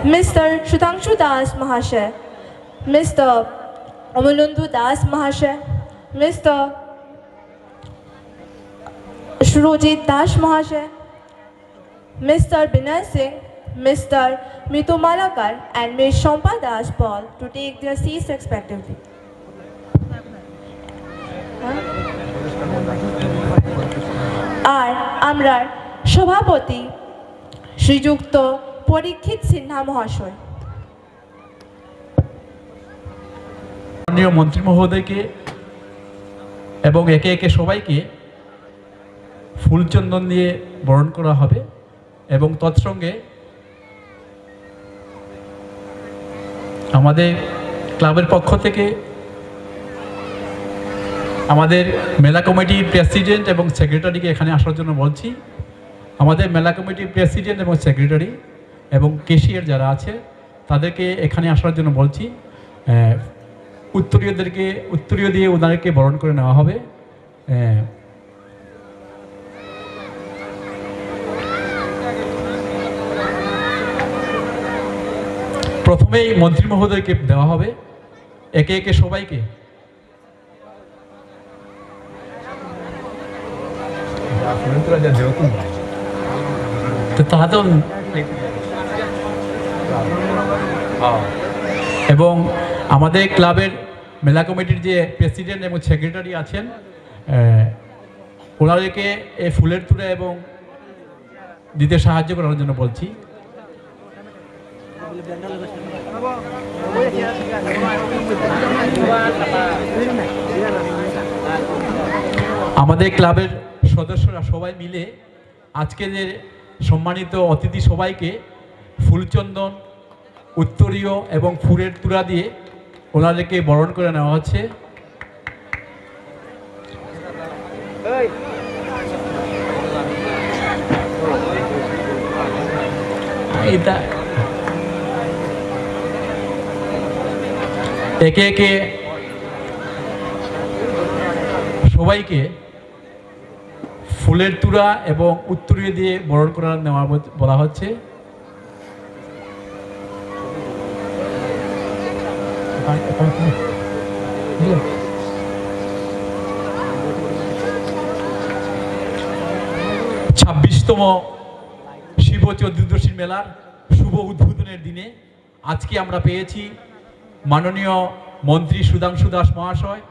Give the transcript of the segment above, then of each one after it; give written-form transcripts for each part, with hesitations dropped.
Mr. Shutangshu Das Mahashay, Mr. Amalundu Das Mahashay, Mr. Surojit Das Mahashay, Mr. Binay Singh, Mr. Mitu Malakar and Ms. Shompa Das Paul to take their seats respectively. আর আমরার সভাপতি শ্রীযুক্ত পরীক্ষিত সিনহা মহাশয়। মাননীয় মন্ত্রী মহোদয়কে এবং একে একে সবাইকে ফুলচন্দন দিয়ে বরণ করা হবে এবং তৎসঙ্গে আমাদের ক্লাবের পক্ষ থেকে আমাদের মেলা কমিটির প্রেসিডেন্ট এবং সেক্রেটারিকে এখানে আসার জন্য বলছি। আমাদের মেলা কমিটির প্রেসিডেন্ট এবং সেক্রেটারি এবং কেশিয়ার যারা আছে তাদেরকে এখানে আসার জন্য বলছি। উত্তরীয় দিয়ে ওনাদেরকে বরণ করে নেওয়া হবে। প্রথমেই মন্ত্রী মহোদয়কে দেওয়া হবে, একে একে সবাইকে। এবং আমাদের ক্লাবের মেলা কমিটির যে প্রেসিডেন্ট এবং সেক্রেটারি আছেন ওনাদেরকে এই ফুলের তুলে এবং দিতে সাহায্য করার জন্য বলছি। আমাদের ক্লাবের সদস্যরা সবাই মিলে আজকে যে সম্মানিত অতিথি সবাইকে ফুলচন্দন, উত্তরীয় এবং ফুলের তুলা দিয়ে ওনাদেরকে বরণ করে নেওয়া হচ্ছে। একে একে সবাইকে ফুলের তুলা এবং উত্তরীয় দিয়ে বরণ করে নেওয়া বলা হচ্ছে। 26তম শিব চতুর্দশী মেলার শুভ উদ্বোধনের দিনে আজকে আমরা পেয়েছি মাননীয় মন্ত্রী সুধাংশু দাস মহাশয়,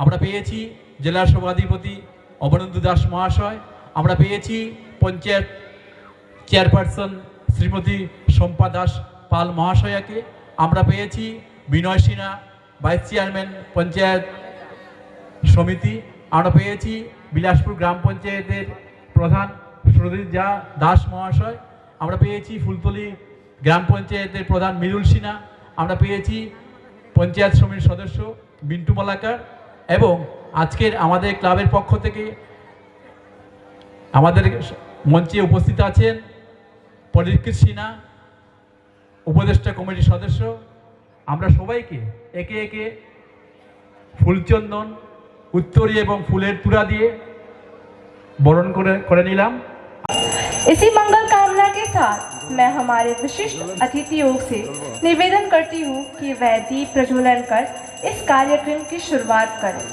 আমরা পেয়েছি জেলা সভাধিপতি অবনন্দু দাস মহাশয়, আমরা পেয়েছি পঞ্চায়েত চেয়ারপারসন শ্রীমতী শম্পা দাস পাল মহাশয়াকে, আমরা পেয়েছি বিনয় সিনহা ভাইস চেয়ারম্যান পঞ্চায়েত সমিতি, আমরা পেয়েছি বিলাসপুর গ্রাম পঞ্চায়েতের প্রধান সুরজিৎ দাস মহাশয়, আমরা পেয়েছি ফুলতলি গ্রাম পঞ্চায়েতের প্রধান মৃদুল সিনহা, আমরা পেয়েছি পঞ্চায়েত সমিতির সদস্য মিন্টু মালাকার এবং আজকের আমাদের ক্লাবের পক্ষ থেকে আমাদের মঞ্চে উপস্থিত আছেন পরীক্ষিত সিনহা, উপদেষ্টা কমিটির সদস্য। আমরা সবাইকে একে একে ফুলচন্দন, উত্তরী এবং ফুলের তুলা দিয়ে বরণ করে নিলাম। इसी मंगल कामना के साथ मैं हमारे विशिष्ट अतिथियों से निवेदन करती हूँ कि वह दीप प्रज्वलन कर इस कार्यक्रम की शुरुआत करें।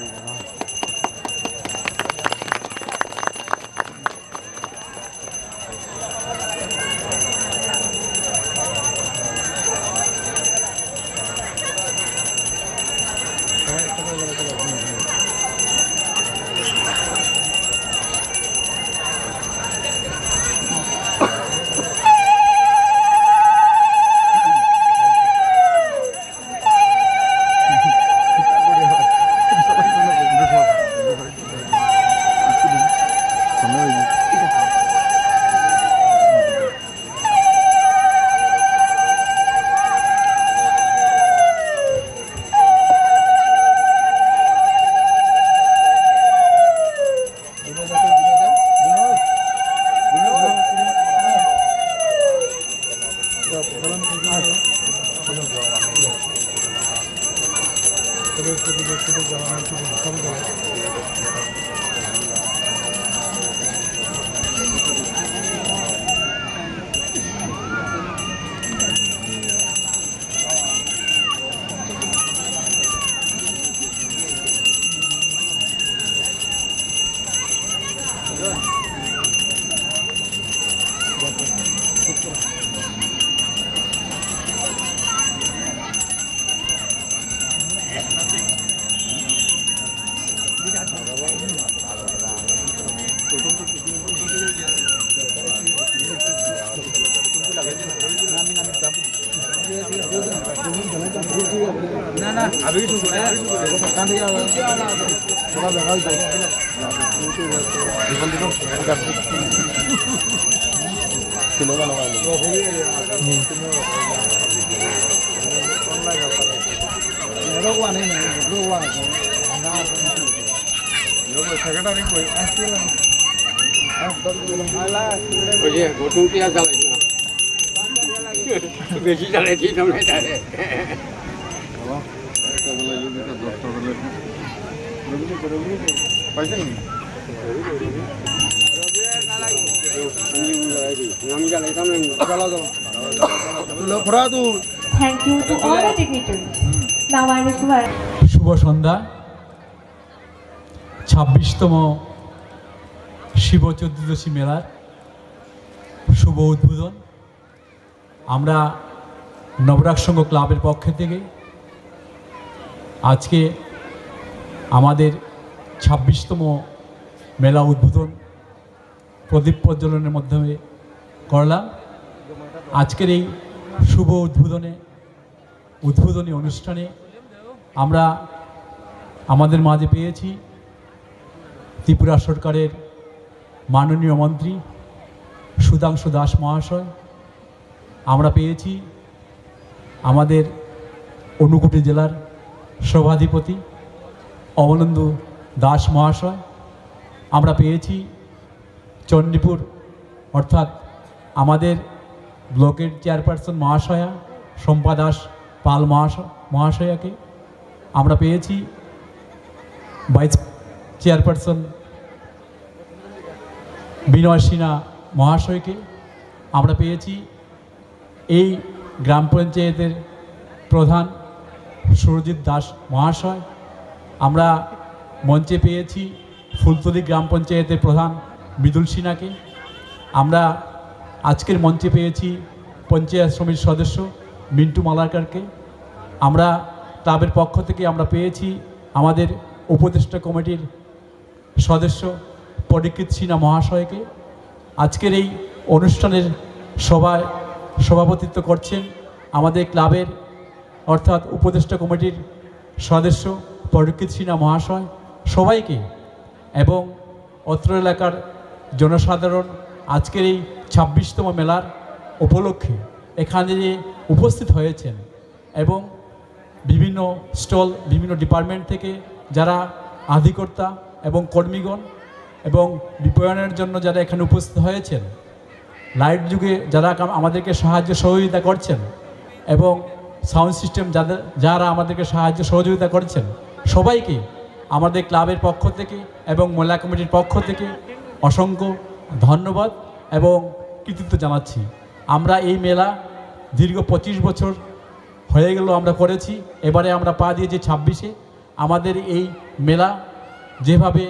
বেশি চালাইছি তোমরা তারে আমি চালাইতাম Thank you to all the dignitaries. Now I request শুভ সন্ধ্যা। 26তম শিব চতুর্দশী মেলার শুভ উদ্বোধন আমরা নবরাগ সংঘ ক্লাবের পক্ষ থেকে আজকে আমাদের 26তম মেলা উদ্বোধন প্রদীপ প্রজ্বলনের মাধ্যমে করলাম। আজকের এই শুভ উদ্বোধনী অনুষ্ঠানে আমরা আমাদের মাঝে পেয়েছি ত্রিপুরা সরকারের মাননীয় মন্ত্রী সুধাংশু দাস মহাশয়, আমরা পেয়েছি আমাদের ঊনকোটি জেলার সভাধিপতি অমলেন্দু দাস মহাশয়, আমরা পেয়েছি চণ্ডীপুর অর্থাৎ আমাদের ব্লকের চেয়ারপারসন মহাশয়া শম্পা দাস পাল মহাশয়াকে, আমরা পেয়েছি ভাইস চেয়ারপারসন বিনয় সিনহা মহাশয়কে, আমরা পেয়েছি এই গ্রাম পঞ্চায়েতের প্রধান সুরজিৎ দাস মহাশয়, আমরা মঞ্চে পেয়েছি ফুলতলি গ্রাম পঞ্চায়েতের প্রধান মৃদুল সিনহাকে, আমরা আজকের মঞ্চে পেয়েছি পঞ্চায়েত সমিতির সদস্য মিন্টু মালাকারকে, আমরা ক্লাবের পক্ষ থেকে আমরা পেয়েছি আমাদের উপদেষ্টা কমিটির সদস্য পরিকৃত সিনহা মহাশয়কে। আজকের এই অনুষ্ঠানের সভাপতিত্ব করছেন আমাদের ক্লাবের অর্থাৎ উপদেষ্টা কমিটির সদস্য পরিকৃত সিনহা মহাশয়। সবাইকে এবং অত্র এলাকার জনসাধারণ আজকের এই 26তম মেলার উপলক্ষে এখানে যে উপস্থিত হয়েছেন এবং বিভিন্ন স্টল বিভিন্ন ডিপার্টমেন্ট থেকে যারা আধিকর্তা এবং কর্মীগণ এবং বিপণনের জন্য যারা এখানে উপস্থিত হয়েছেন, লাইট যুগে যারা আমাদেরকে সাহায্য সহযোগিতা করছেন এবং সাউন্ড সিস্টেম যারা আমাদেরকে সাহায্য সহযোগিতা করছেন, সবাইকে আমাদের ক্লাবের পক্ষ থেকে এবং মেলা কমিটির পক্ষ থেকে অসংখ্য ধন্যবাদ এবং কৃতিত্ব জানাচ্ছি। আমরা এই মেলা দীর্ঘ 25 বছর হয়ে গেল আমরা করেছি, এবারে আমরা পা দিয়েছি 26-এ। আমাদের এই মেলা যেভাবে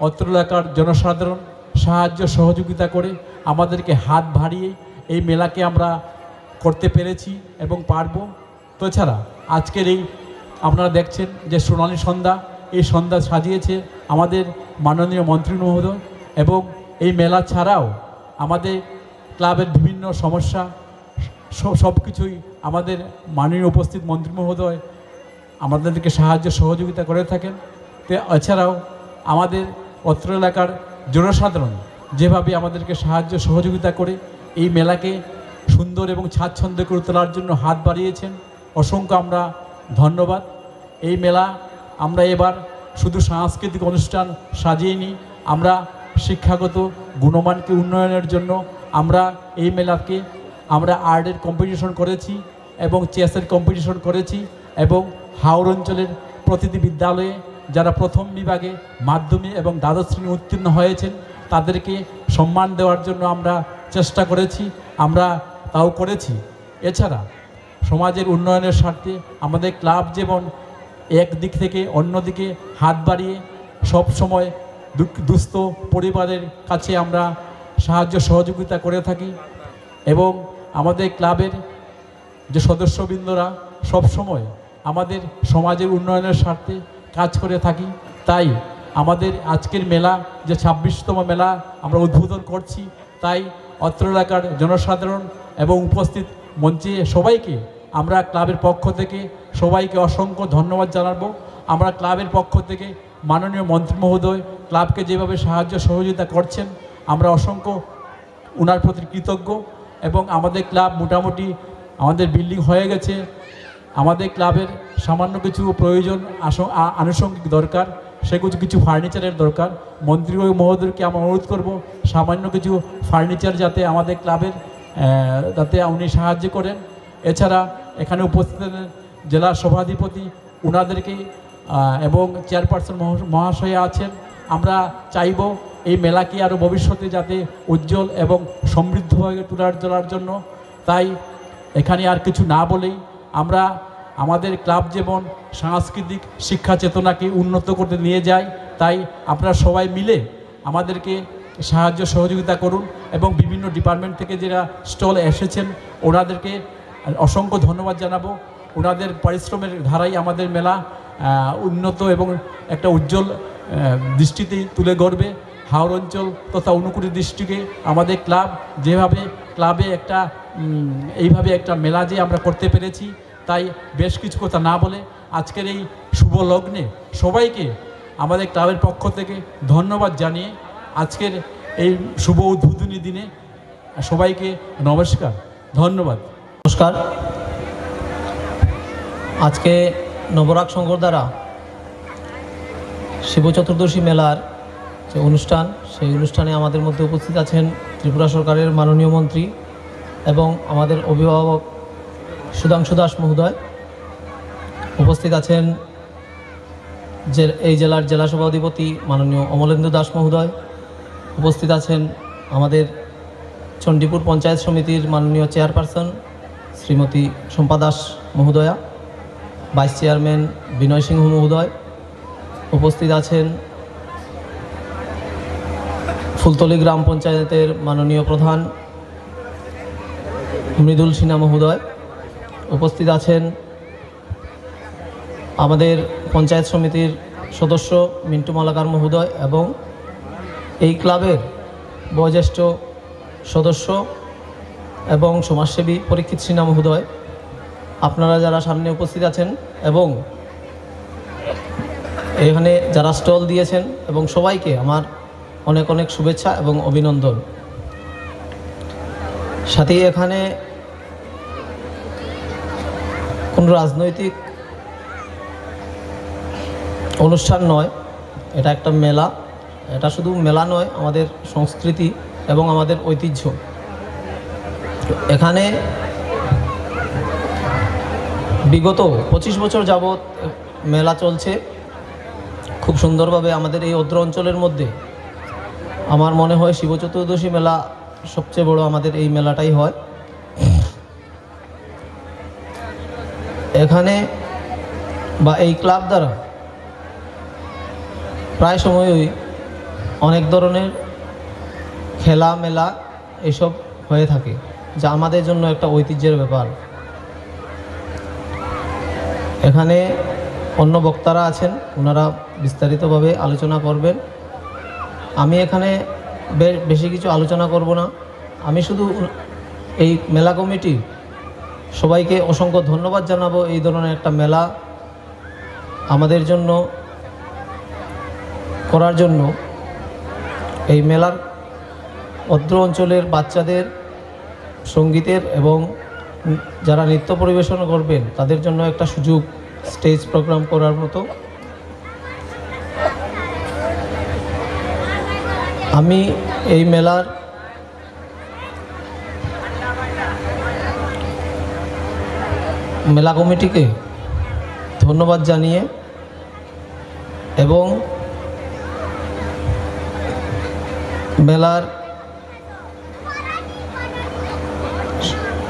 অত্র এলাকার জনসাধারণ সাহায্য সহযোগিতা করে আমাদেরকে হাত বাড়িয়ে এই মেলাকে আমরা করতে পেরেছি এবং পারব। তাছাড়া আজকের এই আপনারা দেখছেন যে সোনালী সন্ধ্যা, এই সন্ধ্যা সাজিয়েছে আমাদের মাননীয় মন্ত্রী মহোদয় এবং এই মেলা ছাড়াও আমাদের ক্লাবের বিভিন্ন সমস্যা সব কিছুই আমাদের মাননীয় উপস্থিত মন্ত্রী মহোদয় আমাদেরকে সাহায্য সহযোগিতা করে থাকেন। তো এছাড়াও আমাদের অত্র এলাকার জনসাধারণ যেভাবে আমাদেরকে সাহায্য সহযোগিতা করে এই মেলাকে সুন্দর এবং স্বাচ্ছন্দ্য করে তোলার জন্য হাত বাড়িয়েছেন, অসংখ্য আমরা ধন্যবাদ। এই মেলা আমরা এবার শুধু সাংস্কৃতিক অনুষ্ঠান সাজিয়েনি, আমরা শিক্ষাগত গুণমানকে উন্নয়নের জন্য আমরা এই মেলাকে আমরা আর্টের কম্পিটিশন করেছি এবং চেসের কম্পিটিশন করেছি এবং হাওড় অঞ্চলের প্রতিটি বিদ্যালয়ে যারা প্রথম বিভাগে মাধ্যমিক এবং দ্বাদশ শ্রেণী উত্তীর্ণ হয়েছেন তাদেরকে সম্মান দেওয়ার জন্য আমরা চেষ্টা করেছি, আমরা তাও করেছি। এছাড়া সমাজের উন্নয়নের স্বার্থে আমাদের ক্লাব যেমন একদিক থেকে অন্যদিকে হাত বাড়িয়ে সব সময় দুস্থ পরিবারের কাছে আমরা সাহায্য সহযোগিতা করে থাকি এবং আমাদের ক্লাবের যে সদস্যবৃন্দরা সব সময় আমাদের সমাজের উন্নয়নের স্বার্থে কাজ করে থাকি। তাই আমাদের আজকের মেলা যে 26তম মেলা আমরা উদ্বোধন করছি, তাই অত্র এলাকার জনসাধারণ এবং উপস্থিত মঞ্চে সবাইকে আমরা ক্লাবের পক্ষ থেকে সবাইকে অসংখ্য ধন্যবাদ জানাবো। আমরা ক্লাবের পক্ষ থেকে মাননীয় মন্ত্রী মহোদয় ক্লাবকে যেভাবে সাহায্য সহযোগিতা করছেন, আমরা অসংখ্য ওনার প্রতি কৃতজ্ঞ। এবং আমাদের ক্লাব মোটামুটি আমাদের বিল্ডিং হয়ে গেছে। আমাদের ক্লাবের সামান্য কিছু প্রয়োজন আনুষঙ্গিক দরকার, সেগুলো কিছু ফার্নিচারের দরকার। মন্ত্রী মহোদয়কে আমরা অনুরোধ করব সামান্য কিছু ফার্নিচার যাতে আমাদের ক্লাবের যাতে উনি সাহায্য করেন। এছাড়া এখানে উপস্থিত জেলা সভাধিপতি ওনাদেরকে এবং চেয়ারপারসন মহাশয়া আছেন। আমরা চাইব এই মেলাকে আরও ভবিষ্যতে যাতে উজ্জ্বল এবং সমৃদ্ধভাবে তোলার জন্য। তাই এখানে আর কিছু না বলেই আমরা আমাদের ক্লাব যেমন সাংস্কৃতিক শিক্ষা চেতনাকে উন্নত করতে নিয়ে যায়, তাই আপনারা সবাই মিলে আমাদেরকে সাহায্য সহযোগিতা করুন। এবং বিভিন্ন ডিপার্টমেন্ট থেকে যারা স্টল এসেছেন ওনাদেরকে অসংখ্য ধন্যবাদ জানাবো। ওনাদের পরিশ্রমের ধারাই আমাদের মেলা উন্নত এবং একটা উজ্জ্বল দৃষ্টিতে তুলে ধরবে হাওড় অঞ্চল তথা ঊনকোটি ডিস্ট্রিক্টে। আমাদের ক্লাব যেভাবে ক্লাবে একটা এইভাবে একটা মেলা যে আমরা করতে পেরেছি, তাই বেশ কিছু কথা না বলে আজকের এই শুভ লগ্নে সবাইকে আমাদের ক্লাবের পক্ষ থেকে ধন্যবাদ জানিয়ে আজকের এই শুভ উদ্বোধনী দিনে সবাইকে নমস্কার, ধন্যবাদ। নমস্কার। আজকে নবরাগ সংঘর দ্বারা শিব চতুর্দশী মেলার যে অনুষ্ঠান, সেই অনুষ্ঠানে আমাদের মধ্যে উপস্থিত আছেন ত্রিপুরা সরকারের মাননীয় মন্ত্রী এবং আমাদের অভিভাবক সুধাংশু দাস মহোদয়। উপস্থিত আছেন যে এই জেলার জেলা সভাধিপতি মাননীয় অমলেন্দু দাস মহোদয়। উপস্থিত আছেন আমাদের চণ্ডীপুর পঞ্চায়েত সমিতির মাননীয় চেয়ারপারসন শ্রীমতী শম্পা দাস মহোদয়া, ভাইস চেয়ারম্যান বিনয় সিংহ মহোদয়। উপস্থিত আছেন ফুলতলি গ্রাম পঞ্চায়েতের মাননীয় প্রধান মৃদুল সিনহা মহোদয়। উপস্থিত আছেন আমাদের পঞ্চায়েত সমিতির সদস্য মিন্টু মালাকার মহোদয় এবং এই ক্লাবের বয়োজ্যেষ্ঠ সদস্য এবং সমাজসেবী পরীক্ষিত সিনহা মহোদয়। আপনারা যারা সামনে উপস্থিত আছেন এবং এখানে যারা স্টল দিয়েছেন এবং সবাইকে আমার অনেক অনেক শুভেচ্ছা এবং অভিনন্দন। সাথে এখানে কোনো রাজনৈতিক অনুষ্ঠান নয়, এটা একটা মেলা। এটা শুধু মেলা নয়, আমাদের সংস্কৃতি এবং আমাদের ঐতিহ্য। এখানে বিগত 25 বছর যাবৎ মেলা চলছে খুব সুন্দরভাবে আমাদের এই অত্র অঞ্চলের মধ্যে। আমার মনে হয় শিব চতুর্দশী মেলা সবচেয়ে বড় আমাদের এই মেলাটাই হয়। এখানে বা এই ক্লাব দ্বারা প্রায় সময়ই অনেক ধরনের খেলা মেলা এসব হয়ে থাকে, যা আমাদের জন্য একটা ঐতিহ্যের ব্যাপার। এখানে অন্য বক্তারা আছেন, ওনারা বিস্তারিতভাবে আলোচনা করবেন। আমি এখানে বেশি কিছু আলোচনা করব না। আমি শুধু এই মেলা কমিটি সবাইকে অসংখ্য ধন্যবাদ জানাবো এই ধরনের একটা মেলা আমাদের জন্য করার জন্য। এই মেলার অত্র অঞ্চলের বাচ্চাদের সঙ্গীতের এবং যারা নৃত্য পরিবেশন করবেন তাদের জন্য একটা সুযোগ স্টেজ প্রোগ্রাম করার মতো। আমি এই মেলার মেলা কমিটিকে ধন্যবাদ জানিয়ে এবং মেলার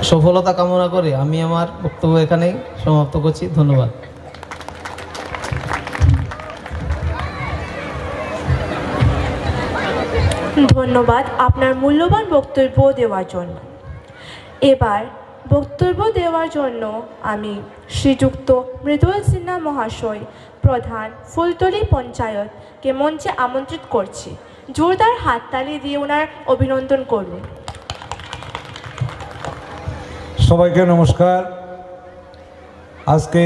সফলতা কামনা করে আমি আমার বক্তব্য এখানেই সমাপ্ত করছি। ধন্যবাদ। ধন্যবাদ আপনার মূল্যবান বক্তব্য দেওয়ার জন্য। এবার বক্তব্য দেওয়ার জন্য আমি শ্রীযুক্ত মৃদুল সিনহা মহাশয়, প্রধান ফুলতলি পঞ্চায়েতকে মঞ্চে আমন্ত্রিত করছি। জোরদার হাততালি দিয়ে ওনার অভিনন্দন করুন। সবাইকে নমস্কার। আজকে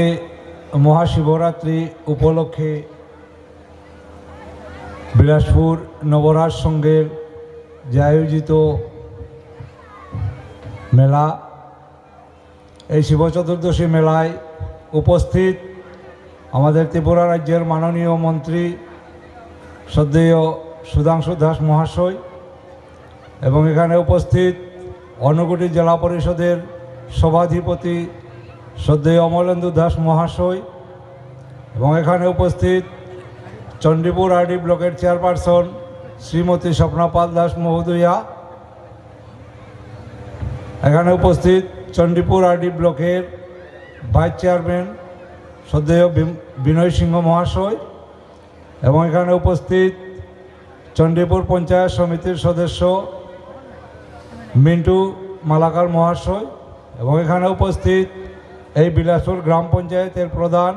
মহাশিবরাত্রি উপলক্ষে বিলাসপুর নবরাজ সংঘের যে আয়োজিত মেলা, এই শিব চতুর্দশী মেলায় উপস্থিত আমাদের ত্রিপুরা রাজ্যের মাননীয় মন্ত্রী শ্রদ্ধেয় সুধাংশু দাস মহাশয় এবং এখানে উপস্থিত ঊনকোটি জেলা পরিষদের সভাধিপতি শ্রদ্ধেয় অমলেন্দু দাস মহাশয় এবং এখানে উপস্থিত চণ্ডীপুর আরডি ব্লকের চেয়ারপারসন শ্রীমতী স্বপ্না পাল দাস মহোদয়া, এখানে উপস্থিত চণ্ডীপুর আরডি ব্লকের ভাইস চেয়ারম্যান শ্রদ্ধেয় বিনয় সিংহ মহাশয় এবং এখানে উপস্থিত চণ্ডীপুর পঞ্চায়েত সমিতির সদস্য মিন্টু মালাকার মহাশয় এবং এখানে উপস্থিত এই বিলাসপুর গ্রাম পঞ্চায়েতের প্রধান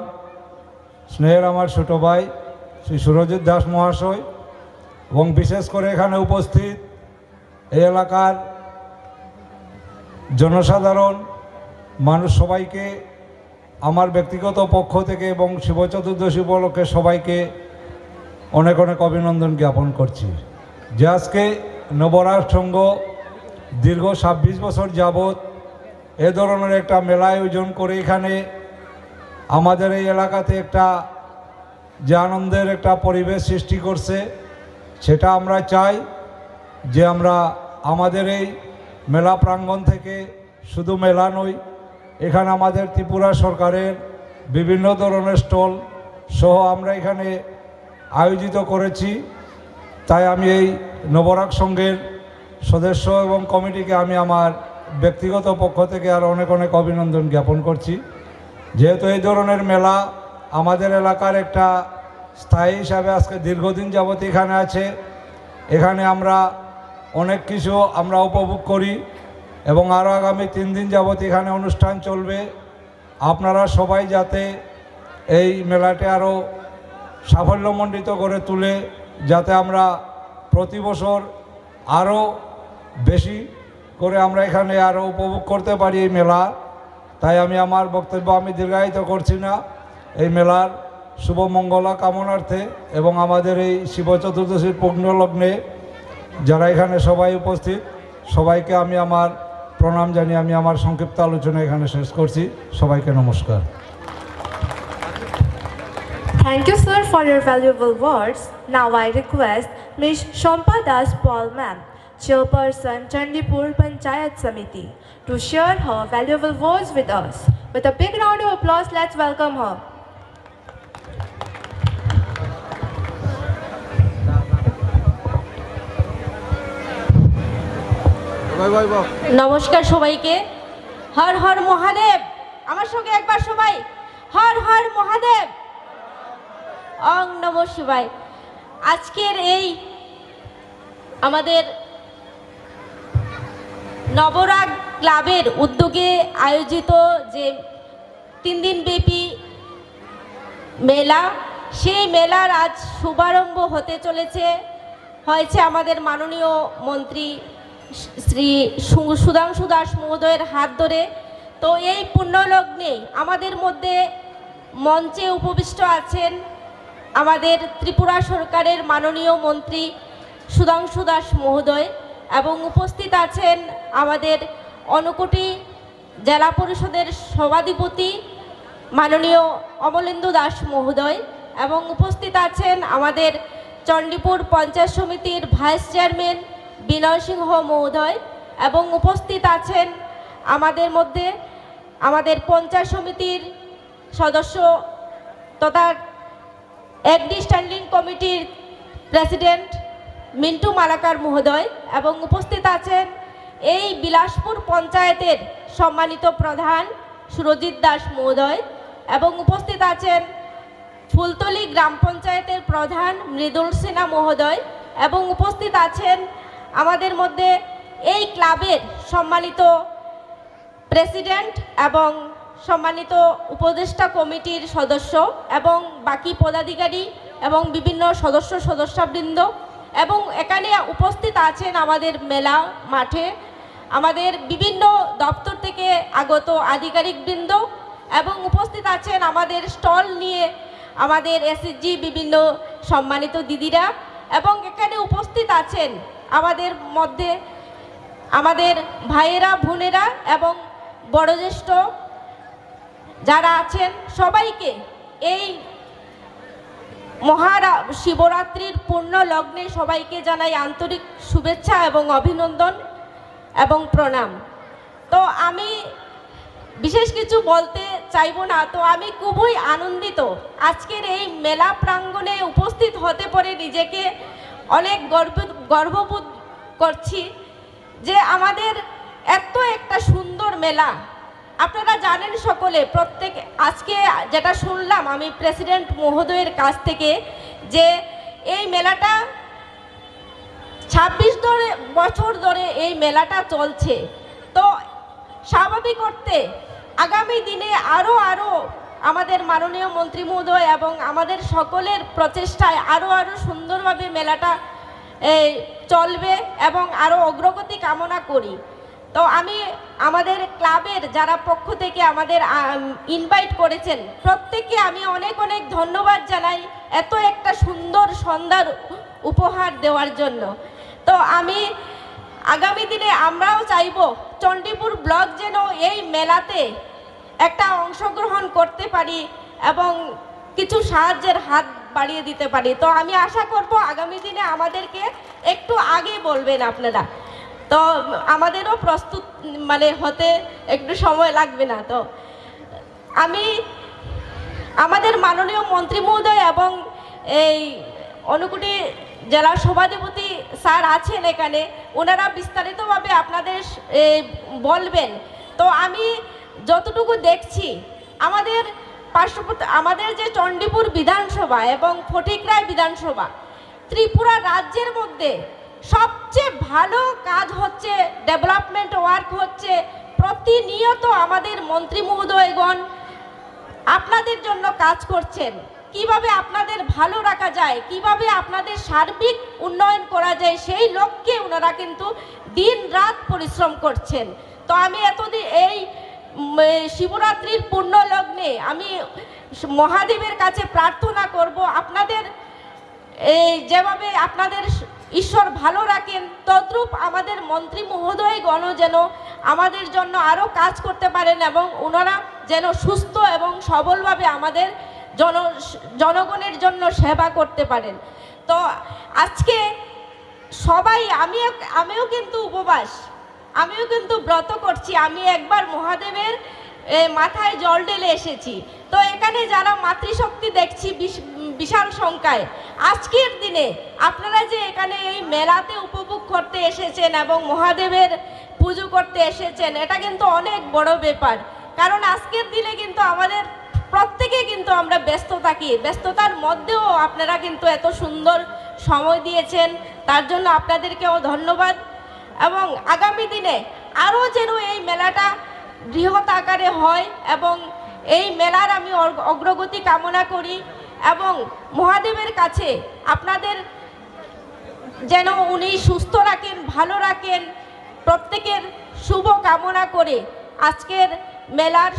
স্নেহের আমার ছোট ভাই শ্রী সুরজিৎ দাস মহাশয় এবং বিশেষ করে এখানে উপস্থিত এই এলাকার জনসাধারণ মানুষ সবাইকে আমার ব্যক্তিগত পক্ষ থেকে এবং শিব চতুর্দশী উপলক্ষে সবাইকে অনেক অনেক অভিনন্দন জ্ঞাপন করছি। যে আজকে নবরাজ সংঘ দীর্ঘ 26 বছর যাবৎ এ ধরনের একটা মেলা আয়োজন করে এখানে আমাদের এই এলাকাতে একটা যে আনন্দের একটা পরিবেশ সৃষ্টি করছে, সেটা আমরা চাই যে আমরা আমাদের এই মেলা প্রাঙ্গণ থেকে শুধু মেলা নয়, এখানে আমাদের ত্রিপুরা সরকারের বিভিন্ন ধরনের স্টল সহ আমরা এখানে আয়োজিত করেছি। তাই আমি এই নবরাগ সংঘের সদস্য এবং কমিটিকে আমি আমার ব্যক্তিগত পক্ষ থেকে আর অনেক অনেক অভিনন্দন জ্ঞাপন করছি। যেহেতু এই ধরনের মেলা আমাদের এলাকার একটা স্থায়ী হিসাবে আজকে দীর্ঘদিন যাবত এখানে আছে, এখানে আমরা অনেক কিছু আমরা উপভোগ করি এবং আরও আগামী 3 দিন যাবত এখানে অনুষ্ঠান চলবে। আপনারা সবাই যাতে এই মেলাটি আরও সাফল্যমণ্ডিত করে তুলে, যাতে আমরা প্রতি বছর আরও বেশি করে আমরা এখানে আরও উপভোগ করতে পারি এই মেলা। তাই আমি আমার বক্তব্য আমি দীর্ঘায়িত করছি না। এই মেলার শুভমঙ্গলা কামনার্থে এবং আমাদের এই শিব চতুর্দশীর পুণ্যলগ্নে যারা এখানে সবাই উপস্থিত সবাইকে আমি আমার প্রণাম জানিয়ে আমি আমার সংক্ষিপ্ত আলোচনা এখানে শেষ করছি। সবাইকে নমস্কার। Thank you, sir, for your valuable words. Now I request Ms. Shompa Das Paul Ma'am, Chairperson, Chandipur Panchayat Samiti, to share her valuable words with us. With a big round of applause, let's welcome her. নমস্কার সবাইকে। হর হর মহাদেব। আমার সঙ্গে একবার সবাই হর হর মহাদেব। ওং নমঃ শিবায়। আজকের এই আমাদের নবরাগ ক্লাবের উদ্যোগে আয়োজিত যে 3 দিন ব্যাপী মেলা, সেই মেলার আজ শুভারম্ভ হতে চলেছে হয়েছে আমাদের মাননীয় মন্ত্রী শ্রী সুধাংশু দাস মহোদয়ের হাত ধরে। তো এই পুণ্যলগ্নে আমাদের মধ্যে মঞ্চে উপবিষ্ট আছেন আমাদের ত্রিপুরা সরকারের মাননীয় মন্ত্রী সুধাংশু দাস মহোদয় এবং উপস্থিত আছেন আমাদের ঊনকোটি জেলা পরিষদের সভাধিপতি মাননীয় অমলেন্দু দাস মহোদয় এবং উপস্থিত আছেন আমাদের চণ্ডীপুর পঞ্চায়েত সমিতির ভাইস চেয়ারম্যান বিনয় সিংহ মহোদয় এবং উপস্থিত আছেন আমাদের মধ্যে আমাদের পঞ্চায়েত সমিতির সদস্য তথা একডি স্ট্যান্ডিং কমিটির প্রেসিডেন্ট মিন্টু মালাকার মহোদয় এবং উপস্থিত আছেন এই বিলাসপুর পঞ্চায়েতের সম্মানিত প্রধান সুরজিৎ দাস মহোদয় এবং উপস্থিত আছেন ফুলতলি গ্রাম পঞ্চায়েতের প্রধান মৃদুল সিনহা মহোদয় এবং উপস্থিত আছেন আমাদের মধ্যে এই ক্লাবের সম্মানিত প্রেসিডেন্ট এবং সম্মানিত উপদেষ্টা কমিটির সদস্য এবং বাকি পদাধিকারী এবং বিভিন্ন সদস্যবৃন্দ এবং এখানে উপস্থিত আছেন আমাদের মেলা মাঠে আমাদের বিভিন্ন দপ্তর থেকে আগত আধিকারিকবৃন্দ এবং উপস্থিত আছেন আমাদের স্টল নিয়ে আমাদের এসএসজি বিভিন্ন সম্মানিত দিদিরা, এবং এখানে উপস্থিত আছেন আমাদের মধ্যে আমাদের ভাইয়েরা বোনেরা এবং বয়োজ্যেষ্ঠ যারা আছেন সবাইকে এই শিবরাত্রির পূর্ণ লগ্নে সবাইকে জানাই আন্তরিক শুভেচ্ছা এবং অভিনন্দন এবং প্রণাম। তো আমি বিশেষ কিছু বলতে চাইবো না, তো আমি খুবই আনন্দিত আজকের এই মেলা প্রাঙ্গণে উপস্থিত হতে পারে, নিজেকে অনেক গর্ববোধ করছি যে আমাদের এত একটা সুন্দর মেলা। আপনারা জানেন সকলে, প্রত্যেক আজকে যেটা শুনলাম আমি প্রেসিডেন্ট মহোদয়ের কাছ থেকে, যে এই মেলাটা 26 বছর ধরে এই মেলাটা চলছে। তো স্বাভাবিক অর্থে আগামী দিনে আরও আমাদের মাননীয় মন্ত্রী মহোদয় এবং আমাদের সকলের প্রচেষ্টায় আরও সুন্দরভাবে মেলাটা চলবে এবং আরও অগ্রগতি কামনা করি। তো আমি আমাদের ক্লাবের যারা পক্ষ থেকে আমাদের ইনভাইট করেছেন প্রত্যেককে আমি অনেক ধন্যবাদ জানাই এত একটা সুন্দর সন্ধ্যার উপহার দেওয়ার জন্য। তো আমি আগামী দিনে আমরাও চাইব চণ্ডীপুর ব্লক যেন এই মেলাতে একটা অংশগ্রহণ করতে পারি এবং কিছু সাহায্যের হাত বাড়িয়ে দিতে পারি। তো আমি আশা করব আগামী দিনে আমাদেরকে একটু আগে বলবেন আপনারা, তো আমাদেরও প্রস্তুত হতে একটু সময় লাগবে না। তো আমি আমাদের মাননীয় মন্ত্রী মহোদয় এবং এই অনুকুটি জেলা সভাধিপতি স্যার আছেন এখানে, ওনারা বিস্তারিতভাবে আপনাদের বলবেন। তো আমি যতটুকু দেখছি আমাদের যে চণ্ডীপুর বিধানসভা এবং ফটিকরায় বিধানসভা ত্রিপুরা রাজ্যের মধ্যে সবচেয়ে ভালো কাজ হচ্ছে, ডেভেলপমেন্ট ওয়ার্ক হচ্ছে। প্রতিনিয়ত আমাদের মন্ত্রী মহোদয়গণ আপনাদের জন্য কাজ করছেন, কিভাবে আপনাদের ভালো রাখা যায়, কিভাবে আপনাদের সার্বিক উন্নয়ন করা যায়, সেই লক্ষ্যে ওনারা কিন্তু দিন রাত পরিশ্রম করছেন। তো আমি এতদিন এই শিবরাত্রির পূর্ণ লগ্নে আমি মহাদেবের কাছে প্রার্থনা করব, আপনাদের যেভাবে আপনাদের ঈশ্বর ভালো রাখেন তদ্রূপ আমাদের মন্ত্রী মহোদয়গণ যেন আমাদের জন্য আরও কাজ করতে পারেন এবং ওনারা যেন সুস্থ এবং সবলভাবে আমাদের জনগণের জন্য সেবা করতে পারেন। তো আজকে সবাই আমিও কিন্তু উপবাস, আমিও কিন্তু ব্রত করছি। আমি একবার মহাদেবের মাথায় জল ঢেলে এসেছি। তো এখানে যারা মাতৃশক্তি দেখছি বিশাল সংখ্যায়, আজকের দিনে আপনারা যে এখানে এই মেলাতে উপভোগ করতে এসেছেন এবং মহাদেবের পুজো করতে এসেছেন, এটা কিন্তু অনেক বড় ব্যাপার। কারণ আজকের দিনে কিন্তু আমাদের প্রত্যেকে কিন্তু আমরা ব্যস্ত থাকি, ব্যস্ততার মধ্যেও আপনারা কিন্তু এত সুন্দর সময় দিয়েছেন, তার জন্য আপনাদেরকেও ধন্যবাদ। এবং আগামী দিনে আরও যেন এই মেলাটা বৃহৎ আকারে হয় এবং এই মেলার আমি অগ্রগতি কামনা করি এবং মহাদেবের কাছে আপনাদের যেন উনি সুস্থ রাখেন, ভালো রাখেন, প্রত্যেকের শুভ কামনা করে আজকের মেলার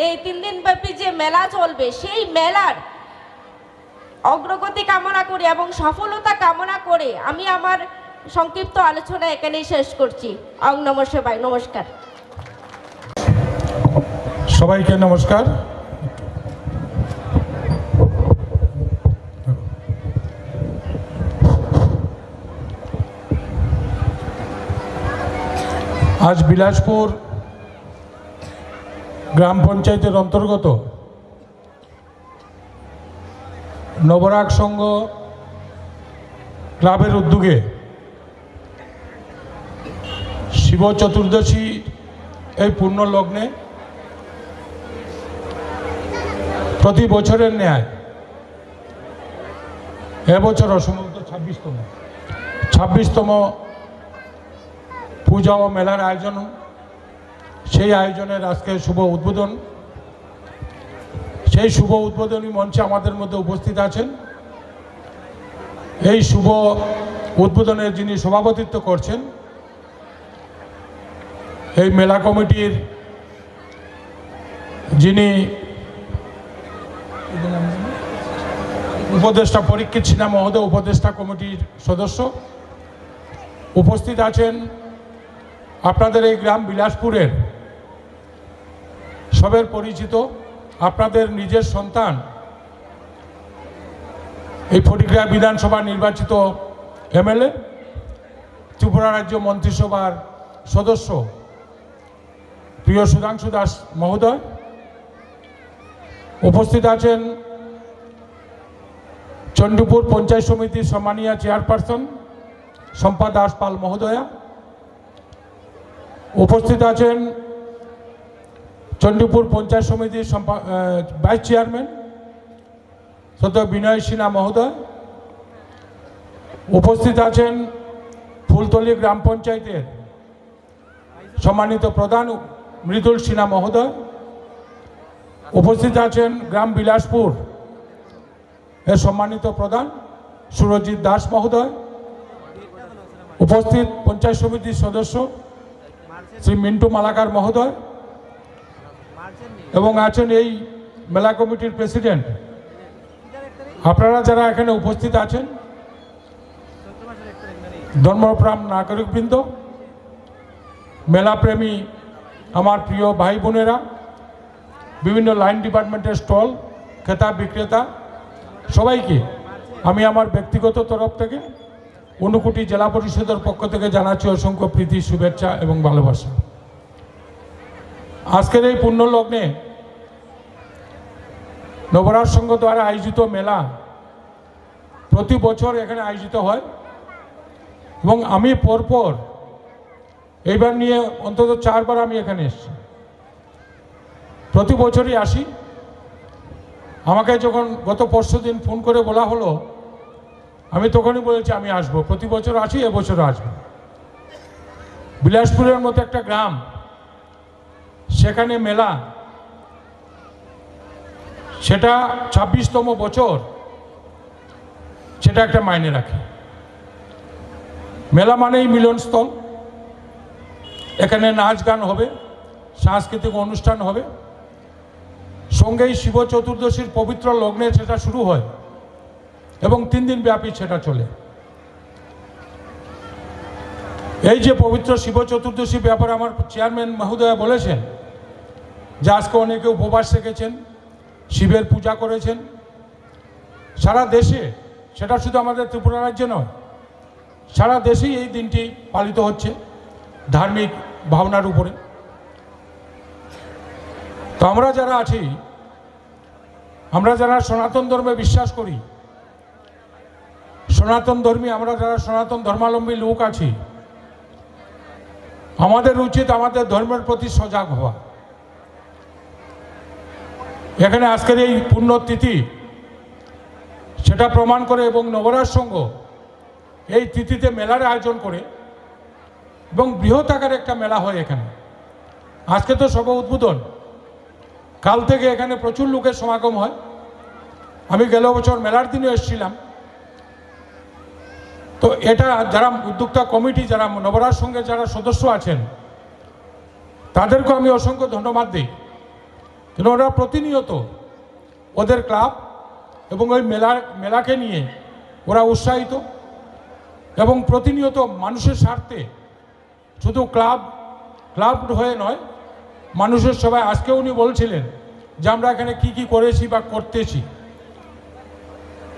এই 3 দিনব্যাপী যে মেলা চলবে সেই মেলার অগ্রগতি কামনা করি এবং সফলতা কামনা করে আমি আমার সংক্ষিপ্ত আলোচনা এখানেই শেষ করছি। অং নমঃ শিবায়। নমস্কার। সবাইকে নমস্কার। আজ বিলাসপুর গ্রাম পঞ্চায়েতের অন্তর্গত নবরাগ সংঘ ক্লাবের উদ্যোগে শিব চতুর্দশী এই পূর্ণ লগ্নে প্রতি বছরের ন্যায় এবছর অসম্ভবত 26তম পূজা ও মেলার আয়োজন। সেই আয়োজনের আজকে শুভ উদ্বোধন। সেই শুভ উদ্বোধনী মঞ্চে আমাদের মধ্যে উপস্থিত আছেন এই শুভ উদ্বোধনের যিনি সভাপতিত্ব করছেন এই মেলা কমিটির যিনি উপদেষ্টা পরীক্ষিত সিনহা মহোদয়, উপদেষ্টা কমিটির সদস্য। উপস্থিত আছেন আপনাদের এই গ্রাম বিলাসপুরের সবের পরিচিত আপনাদের নিজের সন্তান, এই ফটিকরা বিধানসভা নির্বাচিত এমএলএ, ত্রিপুরা রাজ্য মন্ত্রিসভার সদস্য প্রিয় সুধাংশু দাস মহোদয়। উপস্থিত আছেন চণ্ডীপুর পঞ্চায়েত সমিতির সম্মানীয় চেয়ারপারসন শম্পা দাস পাল মহোদয়া। উপস্থিত আছেন চণ্ডীপুর পঞ্চায়েত সমিতির ভাইস চেয়ারম্যান সদ্য বিনয় সিনহা মহোদয়। উপস্থিত আছেন ফুলতলি গ্রাম পঞ্চায়েতের সম্মানিত প্রধান মৃদুল সিনহা মহোদয়। উপস্থিত আছেন গ্রাম বিলাসপুর এর সম্মানিত প্রধান সুরজিৎ দাস মহোদয়। উপস্থিত পঞ্চায়েত সমিতির সদস্য শ্রী মিন্টু মালাকার মহোদয় এবং আছেন এই মেলা কমিটির প্রেসিডেন্ট। আপনারা যারা এখানে উপস্থিত আছেন, ধর্মপ্রাণ নাগরিকবৃন্দ, মেলাপ্রেমী আমার প্রিয় ভাই বোনেরা, বিভিন্ন লাইন ডিপার্টমেন্টের স্টল ক্রেতা বিক্রেতা, সবাইকে আমি আমার ব্যক্তিগত তরফ থেকে ঊনকোটি জেলা পরিষদের পক্ষ থেকে জানাচ্ছি অসংখ্য প্রীতি, শুভেচ্ছা এবং ভালোবাসা। আজকের এই পুণ্য লগ্নে নবরাজ সংঘ দ্বারা আয়োজিত মেলা প্রতি বছর এখানে আয়োজিত হয় এবং আমি পরপর এইবার নিয়ে অন্তত 4 বার আমি এখানে এসেছি। প্রতি বছরই আসি। আমাকে যখন গত পরশুদিন ফোন করে বলা হলো, আমি তখনই বলেছি আমি আসবো, প্রতি বছর আসি, এবছরও আসবো। বিলাসপুরের মতো একটা গ্রাম, সেখানে মেলা, সেটা 26তম বছর, সেটা একটা মাইনে রাখে। মেলা মানেই মিলনস্থল। এখানে নাচ গান হবে, সাংস্কৃতিক অনুষ্ঠান হবে, সঙ্গেই শিব চতুর্দশীর পবিত্র লগ্নে সেটা শুরু হয় এবং 3 দিন ব্যাপী সেটা চলে। এই যে পবিত্র শিব চতুর্দশী ব্যাপারে আমার চেয়ারম্যান মহোদয়া বলেছেন যে আজকে অনেকে উপবাস রেখেছেন, শিবের পূজা করেছেন। সারা দেশে, সেটা শুধু আমাদের ত্রিপুরা রাজ্যে নয়, সারা দেশেই এই দিনটি পালিত হচ্ছে ধার্মিক ভাবনার উপরে। তো আমরা যারা আছি, আমরা যারা সনাতন ধর্মে বিশ্বাস করি, সনাতন ধর্মী, আমরা যারা সনাতন ধর্মাবলম্বী লোক আছি, আমাদের উচিত আমাদের ধর্মের প্রতি সজাগ হওয়া। এখানে আজকের এই পুণ্যতিথি সেটা প্রমাণ করে এবং নবরাজ সংঘ এই তিথিতে মেলার আয়োজন করে এবং বৃহৎ আকারে একটা মেলা হয় এখানে। আজকে তো সব উদ্বোধন, কাল থেকে এখানে প্রচুর লোকের সমাগম হয়। আমি গেল বছর মেলার দিনে এসেছিলাম। তো এটা যারা উদ্যোক্তা কমিটি, যারা নবরাজ সংঘের যারা সদস্য আছেন, তাদেরকেও আমি অসংখ্য ধন্যবাদ দিই। কিন্তু ওরা প্রতিনিয়ত ওদের ক্লাব এবং ওই মেলাকে নিয়ে ওরা উৎসাহিত এবং প্রতিনিয়ত মানুষের স্বার্থে, শুধু ক্লাব হয়ে নয়, মানুষের সবাই। আজকে উনি বলছিলেন যে আমরা এখানে কি করেছি বা করতেছি,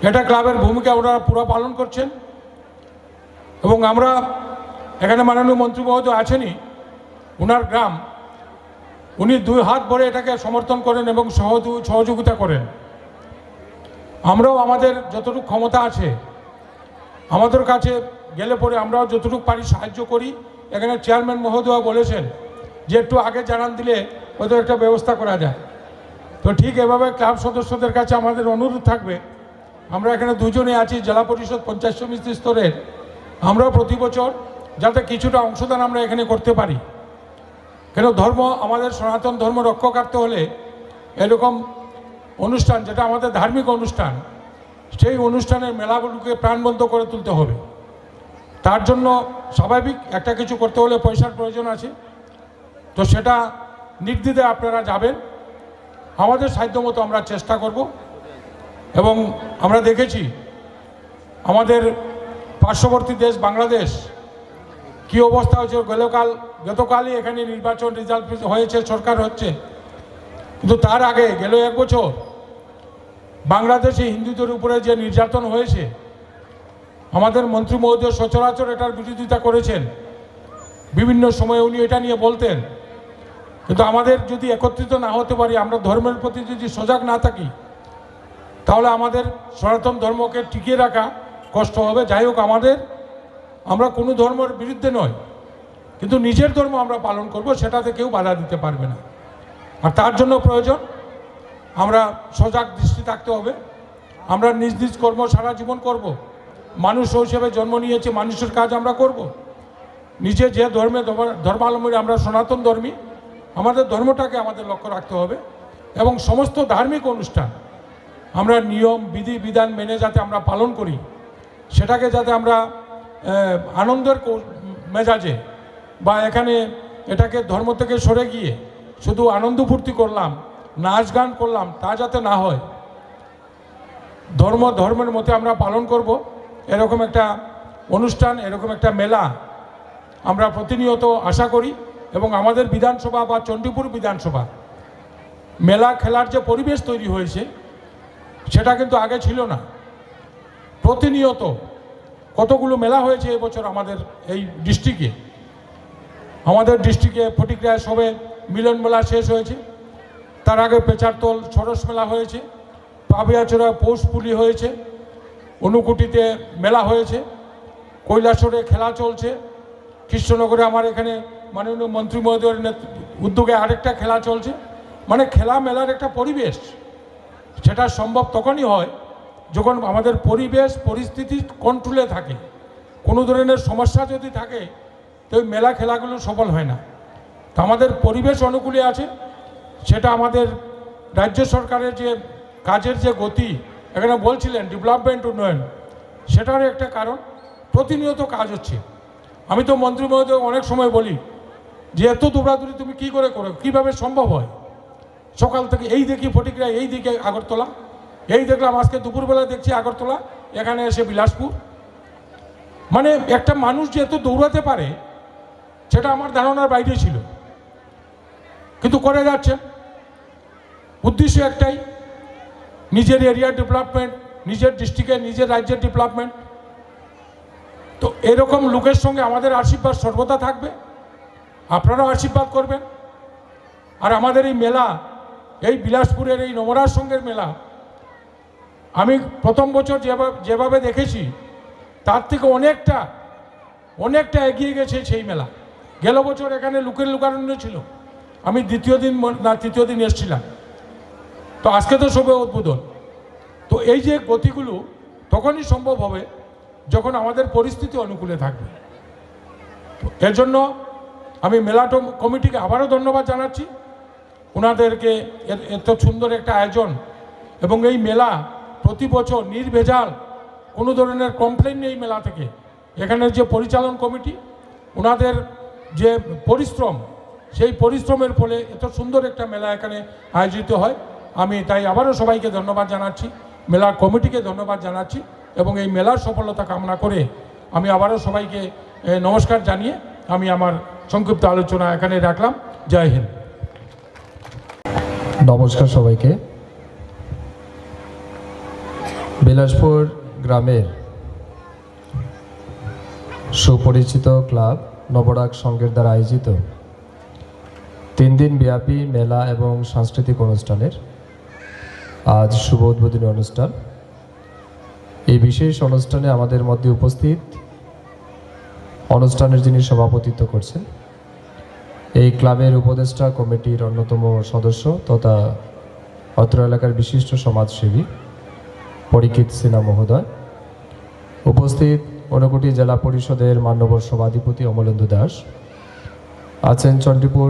এটা ক্লাবের ভূমিকা ওনারা পুরো পালন করছেন। এবং আমরা এখানে মাননীয় মন্ত্রী মহোদয় আছেনই, ওনার গ্রাম, উনি 2 হাত ভরে এটাকে সমর্থন করেন এবং সহযোগিতা করেন। আমরাও আমাদের যতটুকু ক্ষমতা আছে, আমাদের কাছে গেলে পরে আমরাও যতটুকু পারি সাহায্য করি। এখানে চেয়ারম্যান মহোদয় বলেছেন যে একটু আগে জানান দিলে ওদের একটা ব্যবস্থা করা যায়। তো ঠিক এভাবে ক্লাব সদস্যদের কাছে আমাদের অনুরোধ থাকবে, আমরা এখানে 2 জনে আছি জেলা পরিষদ পঞ্চায়েত সমিতি স্তরের, আমরাও প্রতি বছর যাতে কিছুটা অংশদান আমরা এখানে করতে পারি। কেন ধর্ম, আমাদের সনাতন ধর্ম রক্ষা করতে হলে এরকম অনুষ্ঠান, যেটা আমাদের ধার্মিক অনুষ্ঠান, সেই অনুষ্ঠানের মেলাগুলোকে প্রাণবন্ত করে তুলতে হবে। তার জন্য স্বাভাবিক একটা কিছু করতে হলে পয়সার প্রয়োজন আছে। তো সেটা নির্দ্বিধায় আপনারা যাবেন আমাদের সাধ্যমতো আমরা চেষ্টা করব। এবং আমরা দেখেছি আমাদের পার্শ্ববর্তী দেশ বাংলাদেশ কী অবস্থা হয়েছে। গতকালই এখানে নির্বাচন রেজাল্ট হয়েছে, সরকার হচ্ছে, কিন্তু তার আগে গেল 1 বছর বাংলাদেশে হিন্দুদের উপরে যে নির্যাতন হয়েছে, আমাদের মন্ত্রী মহোদয় সচরাচর এটার বিরোধিতা করেছেন। বিভিন্ন সময়ে উনি এটা নিয়ে বলতেন, কিন্তু আমাদের যদি একত্রিত না হতে পারি, আমরা ধর্মের প্রতি যদি সজাগ না থাকি, তাহলে আমাদের সনাতন ধর্মকে টিকিয়ে রাখা কষ্ট হবে। যাই হোক, আমরা কোনো ধর্মের বিরুদ্ধে নয়, কিন্তু নিজের ধর্ম আমরা পালন করব, সেটাতে কেউ বাধা দিতে পারবে না। আর তার জন্য প্রয়োজন আমরা সজাগ দৃষ্টি থাকতে হবে। আমরা নিজ নিজ কর্ম সারা জীবন করব। মানুষ হিসেবে জন্ম নিয়েছে, মানুষের কাজ আমরা করব। নিজে যে ধর্মাবলম্বী, আমরা সনাতন ধর্মী, আমাদের ধর্মটাকে আমাদের লক্ষ্য রাখতে হবে। এবং সমস্ত ধার্মিক অনুষ্ঠান আমরা নিয়ম বিধি বিধান মেনে যাতে আমরা পালন করি, সেটাকে যাতে আমরা আনন্দের মেজাজে বা এখানে এটাকে ধর্ম থেকে সরে গিয়ে শুধু আনন্দ ফুর্তি করলাম, নাচ গান করলাম, তা যাতে না হয়। ধর্মের মতে আমরা পালন করব এরকম একটা অনুষ্ঠান, এরকম একটা মেলা আমরা প্রতিনিয়ত আশা করি। এবং আমাদের বিধানসভা বা চণ্ডীপুর বিধানসভা মেলা খেলার যে পরিবেশ তৈরি হয়েছে, সেটা কিন্তু আগে ছিল না। প্রতিনিয়ত কতগুলো মেলা হয়েছে এবছর আমাদের এই ডিস্ট্রিক্টে। আমাদের ডিস্ট্রিক্টে ফটিকরায় সবে মিলন মেলা শেষ হয়েছে, তার আগে পেচারতল সরস মেলা হয়েছে, পাবিয়াচড়া পৌষপুলি হয়েছে, অনুকুটিতে মেলা হয়েছে, কৈলাসরে খেলা চলছে, কৃষ্ণনগরে আমার এখানে মাননীয় মন্ত্রী মহোদয়ের উদ্যোগে আরেকটা খেলা চলছে। মানে খেলা মেলার একটা পরিবেশ, সেটা সম্ভব তখনই হয় যখন আমাদের পরিবেশ পরিস্থিতি কন্ট্রোলে থাকে। কোনো ধরনের সমস্যা যদি থাকে, তো ওই মেলা খেলাগুলো সফল হয় না। তো আমাদের পরিবেশ অনুকূলে আছে, সেটা আমাদের রাজ্য সরকারের যে কাজের যে গতি, এখানে বলছিলেন ডেভেলপমেন্ট উন্নয়ন, সেটার একটা কারণ। প্রতিনিয়ত কাজ হচ্ছে। আমি তো মন্ত্রী মহোদয় অনেক সময় বলি যে এত দৌড়াদৌড়ি তুমি কী করে করো, কীভাবে সম্ভব হয়? সকাল থেকে এই দেখি ফটিকরা, এই দিকে আগরতলা, এই দেখলাম আজকে দুপুরবেলা দেখছি আগরতলা, এখানে এসে বিলাসপুর। মানে একটা মানুষ যে এত দৌড়াতে পারে, সেটা আমার ধারণার বাইরে ছিল, কিন্তু করে যাচ্ছে। উদ্দেশ্য একটাই, নিজের এরিয়ার ডেভেলপমেন্ট, নিজের ডিস্ট্রিক্টের নিজের রাজ্যের ডেভেলপমেন্ট। তো এরকম লোকের সঙ্গে আমাদের আশীর্বাদ সর্বদা থাকবে, আপনারাও আশীর্বাদ করবেন। আর আমাদের এই মেলা, এই বিলাসপুরের এই নবরাজ সঙ্গের মেলা, আমি প্রথম বছর যেভাবে দেখেছি, তার থেকে অনেকটা এগিয়ে গেছে সেই মেলা। গেল বছর এখানে লোকের লোকারণ্য ছিল, আমি তৃতীয় দিন এসেছিলাম। তো আজকে তো সবে উদ্বোধন। তো এই যে গতিগুলো তখনই সম্ভব হবে যখন আমাদের পরিস্থিতি অনুকূলে থাকবে। এর জন্য আমি মেলা কমিটিকে আবারও ধন্যবাদ জানাচ্ছি, ওনাদেরকে এত সুন্দর একটা আয়োজন। এবং এই মেলা প্রতি বছর নির্ভেজাল, কোনো ধরনের কমপ্লেন নেই মেলা থেকে। এখানের যে পরিচালন কমিটি, ওনাদের যে পরিশ্রম, সেই পরিশ্রমের ফলে এত সুন্দর একটা মেলা এখানে আয়োজিত হয়। আমি তাই আবারও সবাইকে ধন্যবাদ জানাচ্ছি, মেলার কমিটিকে ধন্যবাদ জানাচ্ছি। এবং এই মেলার সফলতা কামনা করে আমি আবারও সবাইকে নমস্কার জানিয়ে আমি আমার সংক্ষিপ্ত আলোচনা এখানে রাখলাম। জয় হিন্দ। নমস্কার সবাইকে। বিলাসপুর গ্রামের সুপরিচিত ক্লাব নবরাগ সংঘের দ্বারা আয়োজিত 3 দিন ব্যাপী মেলা এবং সাংস্কৃতিক অনুষ্ঠানের আজ শুভ উদ্বোধনী অনুষ্ঠান। এই বিশেষ অনুষ্ঠানে আমাদের মধ্যে উপস্থিত অনুষ্ঠানের যিনি সভাপতিত্ব করছেন, এই ক্লাবের উপদেষ্টা কমিটির অন্যতম সদস্য তথা অত্র এলাকার বিশিষ্ট সমাজসেবী পরিকিত সিনহা মহোদয়, উপস্থিত ঊনকোটি জেলা পরিষদের মান্যবর সভাধিপতি অমলেন্দু দাস, আছেন চণ্ডীপুর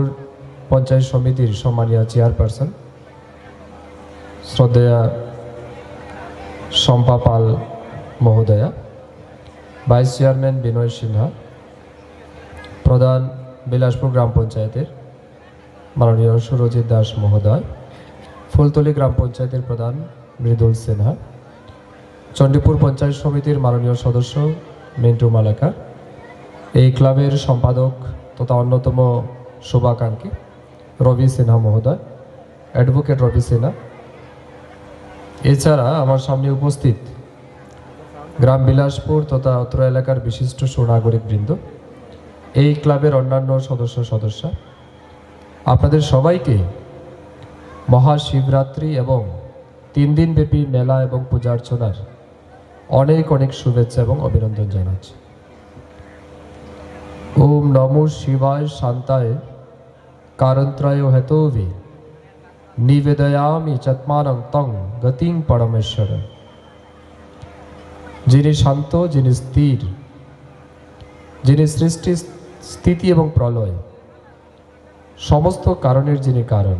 পঞ্চায়েত সমিতির সম্মানীয় chairperson শ্রদ্ধেয়া Shampa Pal মহোদয়া, vice chairman বিনয় সিনহা, প্রধান বিলাসপুর গ্রাম পঞ্চায়েতের মাননীয় সুরজিৎ দাস মহোদয়, ফুলতলি গ্রাম পঞ্চায়েতের প্রধান মৃদুল সিনহা, চণ্ডীপুর পঞ্চায়েত সমিতির মাননীয় সদস্য মিন্টু মালাকার, এই ক্লাবের সম্পাদক তথা অন্যতম শুভাকাঙ্ক্ষী রবি সিনহা মহোদয়, অ্যাডভোকেট রবি সিনহা, এছাড়া আমার সামনে উপস্থিত গ্রাম বিলাসপুর তথা অত্র এলাকার বিশিষ্ট সুনাগরিকবৃন্দ, এই ক্লাবের অন্যান্য সদস্যা, আপনাদের সবাইকে মহাশিবরাত্রি এবং 3 দিনব্যাপী মেলা এবং পূজা অর্চনার অনেক অনেক শুভেচ্ছা এবং অভিনন্দন জানাচ্ছি। ওম নমো শিবায় শান্তায় কারন্ত্রায় হেতোভি নিবেদয়ামি চত্মানং তং গতিং পরমেশ্বর। যিনি শান্ত, যিনি স্থির, যিনি সৃষ্টি স্থিতি এবং প্রলয় সমস্ত কারণের যিনি কারণ,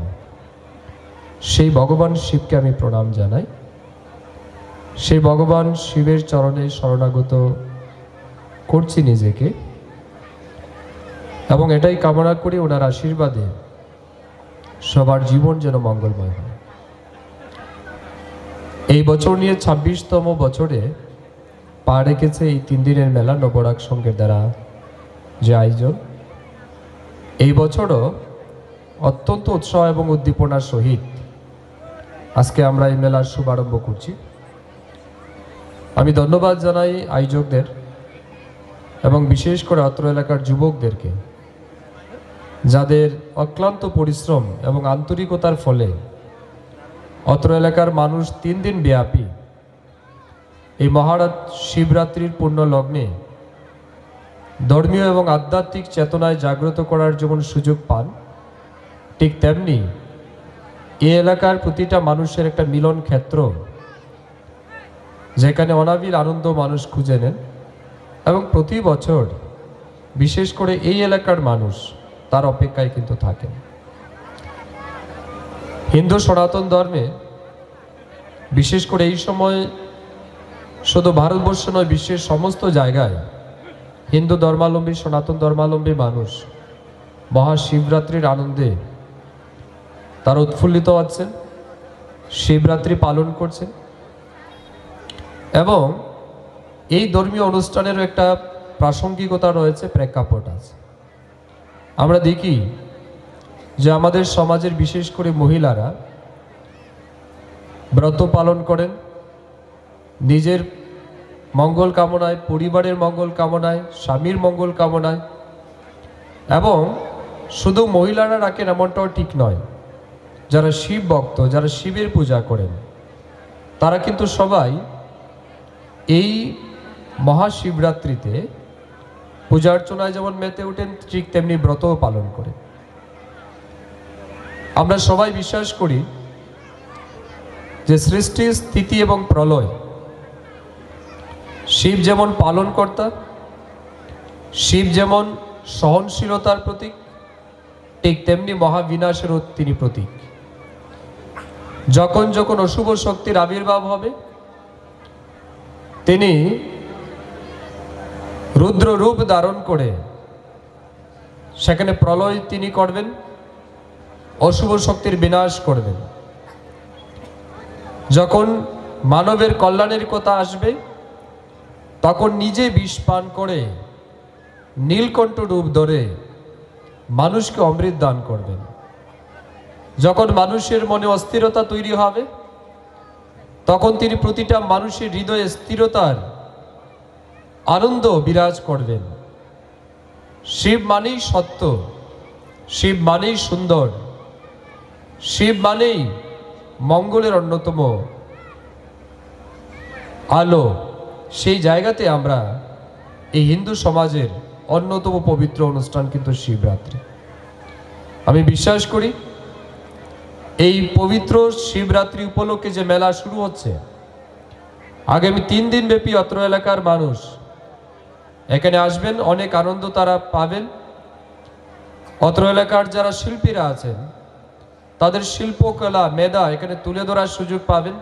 সেই ভগবান শিবকে আমি প্রণাম জানাই। সেই ভগবান শিবের চরণে শরণাগত করছি নিজেকে এবং এটাই কামনা করি ওনার আশীর্বাদে সবার জীবন যেন মঙ্গলময় হয়। এই বছর নিয়ে 26তম বছরে পা রেখেছে এই 3 দিনের মেলা নবরাগ সংঘের দ্বারা যে আয়োজন। এই বছরও অত্যন্ত উৎসাহ এবং উদ্দীপনার সহিত আজকে আমরা এই মেলার শুভারম্ভ করছি। আমি ধন্যবাদ জানাই আয়োজকদের এবং বিশেষ করে অত্র এলাকার যুবকদেরকে, যাদের অক্লান্ত পরিশ্রম এবং আন্তরিকতার ফলে অত্র এলাকার মানুষ 3 দিন ব্যাপী এই শিবরাত্রির পূর্ণ লগ্নে ধর্মীয় এবং আধ্যাত্মিক চেতনায় জাগ্রত করার যেমন সুযোগ পান, ঠিক তেমনি এই এলাকার প্রতিটা মানুষের একটা মিলন ক্ষেত্র, যেখানে অনাবিল আনন্দ মানুষ খুঁজে নেন এবং প্রতি বছর বিশেষ করে এই এলাকার মানুষ তার অপেক্ষায় কিন্তু থাকেন। হিন্দু সনাতন ধর্মে বিশেষ করে এই সময় শুধু ভারতবর্ষ নয়, বিশ্বের সমস্ত জায়গায় হিন্দু ধর্মাবলম্বী, সনাতন ধর্মাবলম্বী মানুষ মহাশিবরাত্রির আনন্দে তারা উৎফুল্লিত আছেন, শিবরাত্রি পালন করছেন এবং এই ধর্মীয় অনুষ্ঠানেরও একটা প্রাসঙ্গিকতা রয়েছে, প্রেক্ষাপট আছে। আমরা দেখি যে আমাদের সমাজের বিশেষ করে মহিলারা ব্রত পালন করেন নিজের মঙ্গল কামনায়, পরিবারের মঙ্গল কামনায়, স্বামীর মঙ্গল কামনায়, এবং শুধু মহিলারা রাখেন এমনটাও ঠিক নয়। যারা শিব ভক্ত, যারা শিবের পূজা করেন, তারা কিন্তু সবাই এই মহাশিবরাত্রিতে পূজা অর্চনায় যেমন মেতে ওঠেন, ঠিক তেমনি ব্রতও পালন করেন। আমরা সবাই বিশ্বাস করি যে সৃষ্টি, স্থিতি এবং প্রলয় শিব যেমন পালনকর্তা, শিব যেমন সহনশীলতার প্রতীক, ঠিক তেমনি মহাবিনাশেরও তিনি প্রতীক। যখন যখন অশুভ শক্তির আবির্ভাব হবে, তিনি রুদ্র রূপ ধারণ করে সেখানে প্রলয় তিনি করবেন, অশুভ শক্তির বিনাশ করবেন। যখন মানবের কল্যাণের কথা আসবে, তখন নিজে বিষ পান করে নীলকণ্ঠ রূপ ধরে মানুষকে অমৃত দান করবেন। যখন মানুষের মনে অস্থিরতা তৈরি হবে, তখন তিনি প্রতিটা মানুষের হৃদয়ে স্থিরতার আনন্দ বিরাজ করবেন। শিব মানেই সত্য, শিব মানেই সুন্দর, শিব মানেই মঙ্গলের অন্যতম আলো। সেই জায়গাতে আমরা এই হিন্দু সমাজের অন্যতম পবিত্র অনুষ্ঠান কিন্তু শিবরাত্রি। আমি বিশ্বাস করি এই পবিত্র শিবরাত্রি উপলক্ষে যে মেলা শুরু হচ্ছে, আগামী 3 দিন ব্যাপী অত্র এলাকার মানুষ এখানে আসবেন, অনেক আনন্দ তারা পাবেন। অত্র এলাকার যারা শিল্পীরা আছেন, তাদের শিল্পকলা মেধা এখানে তুলে ধরার সুযোগ পাবেন।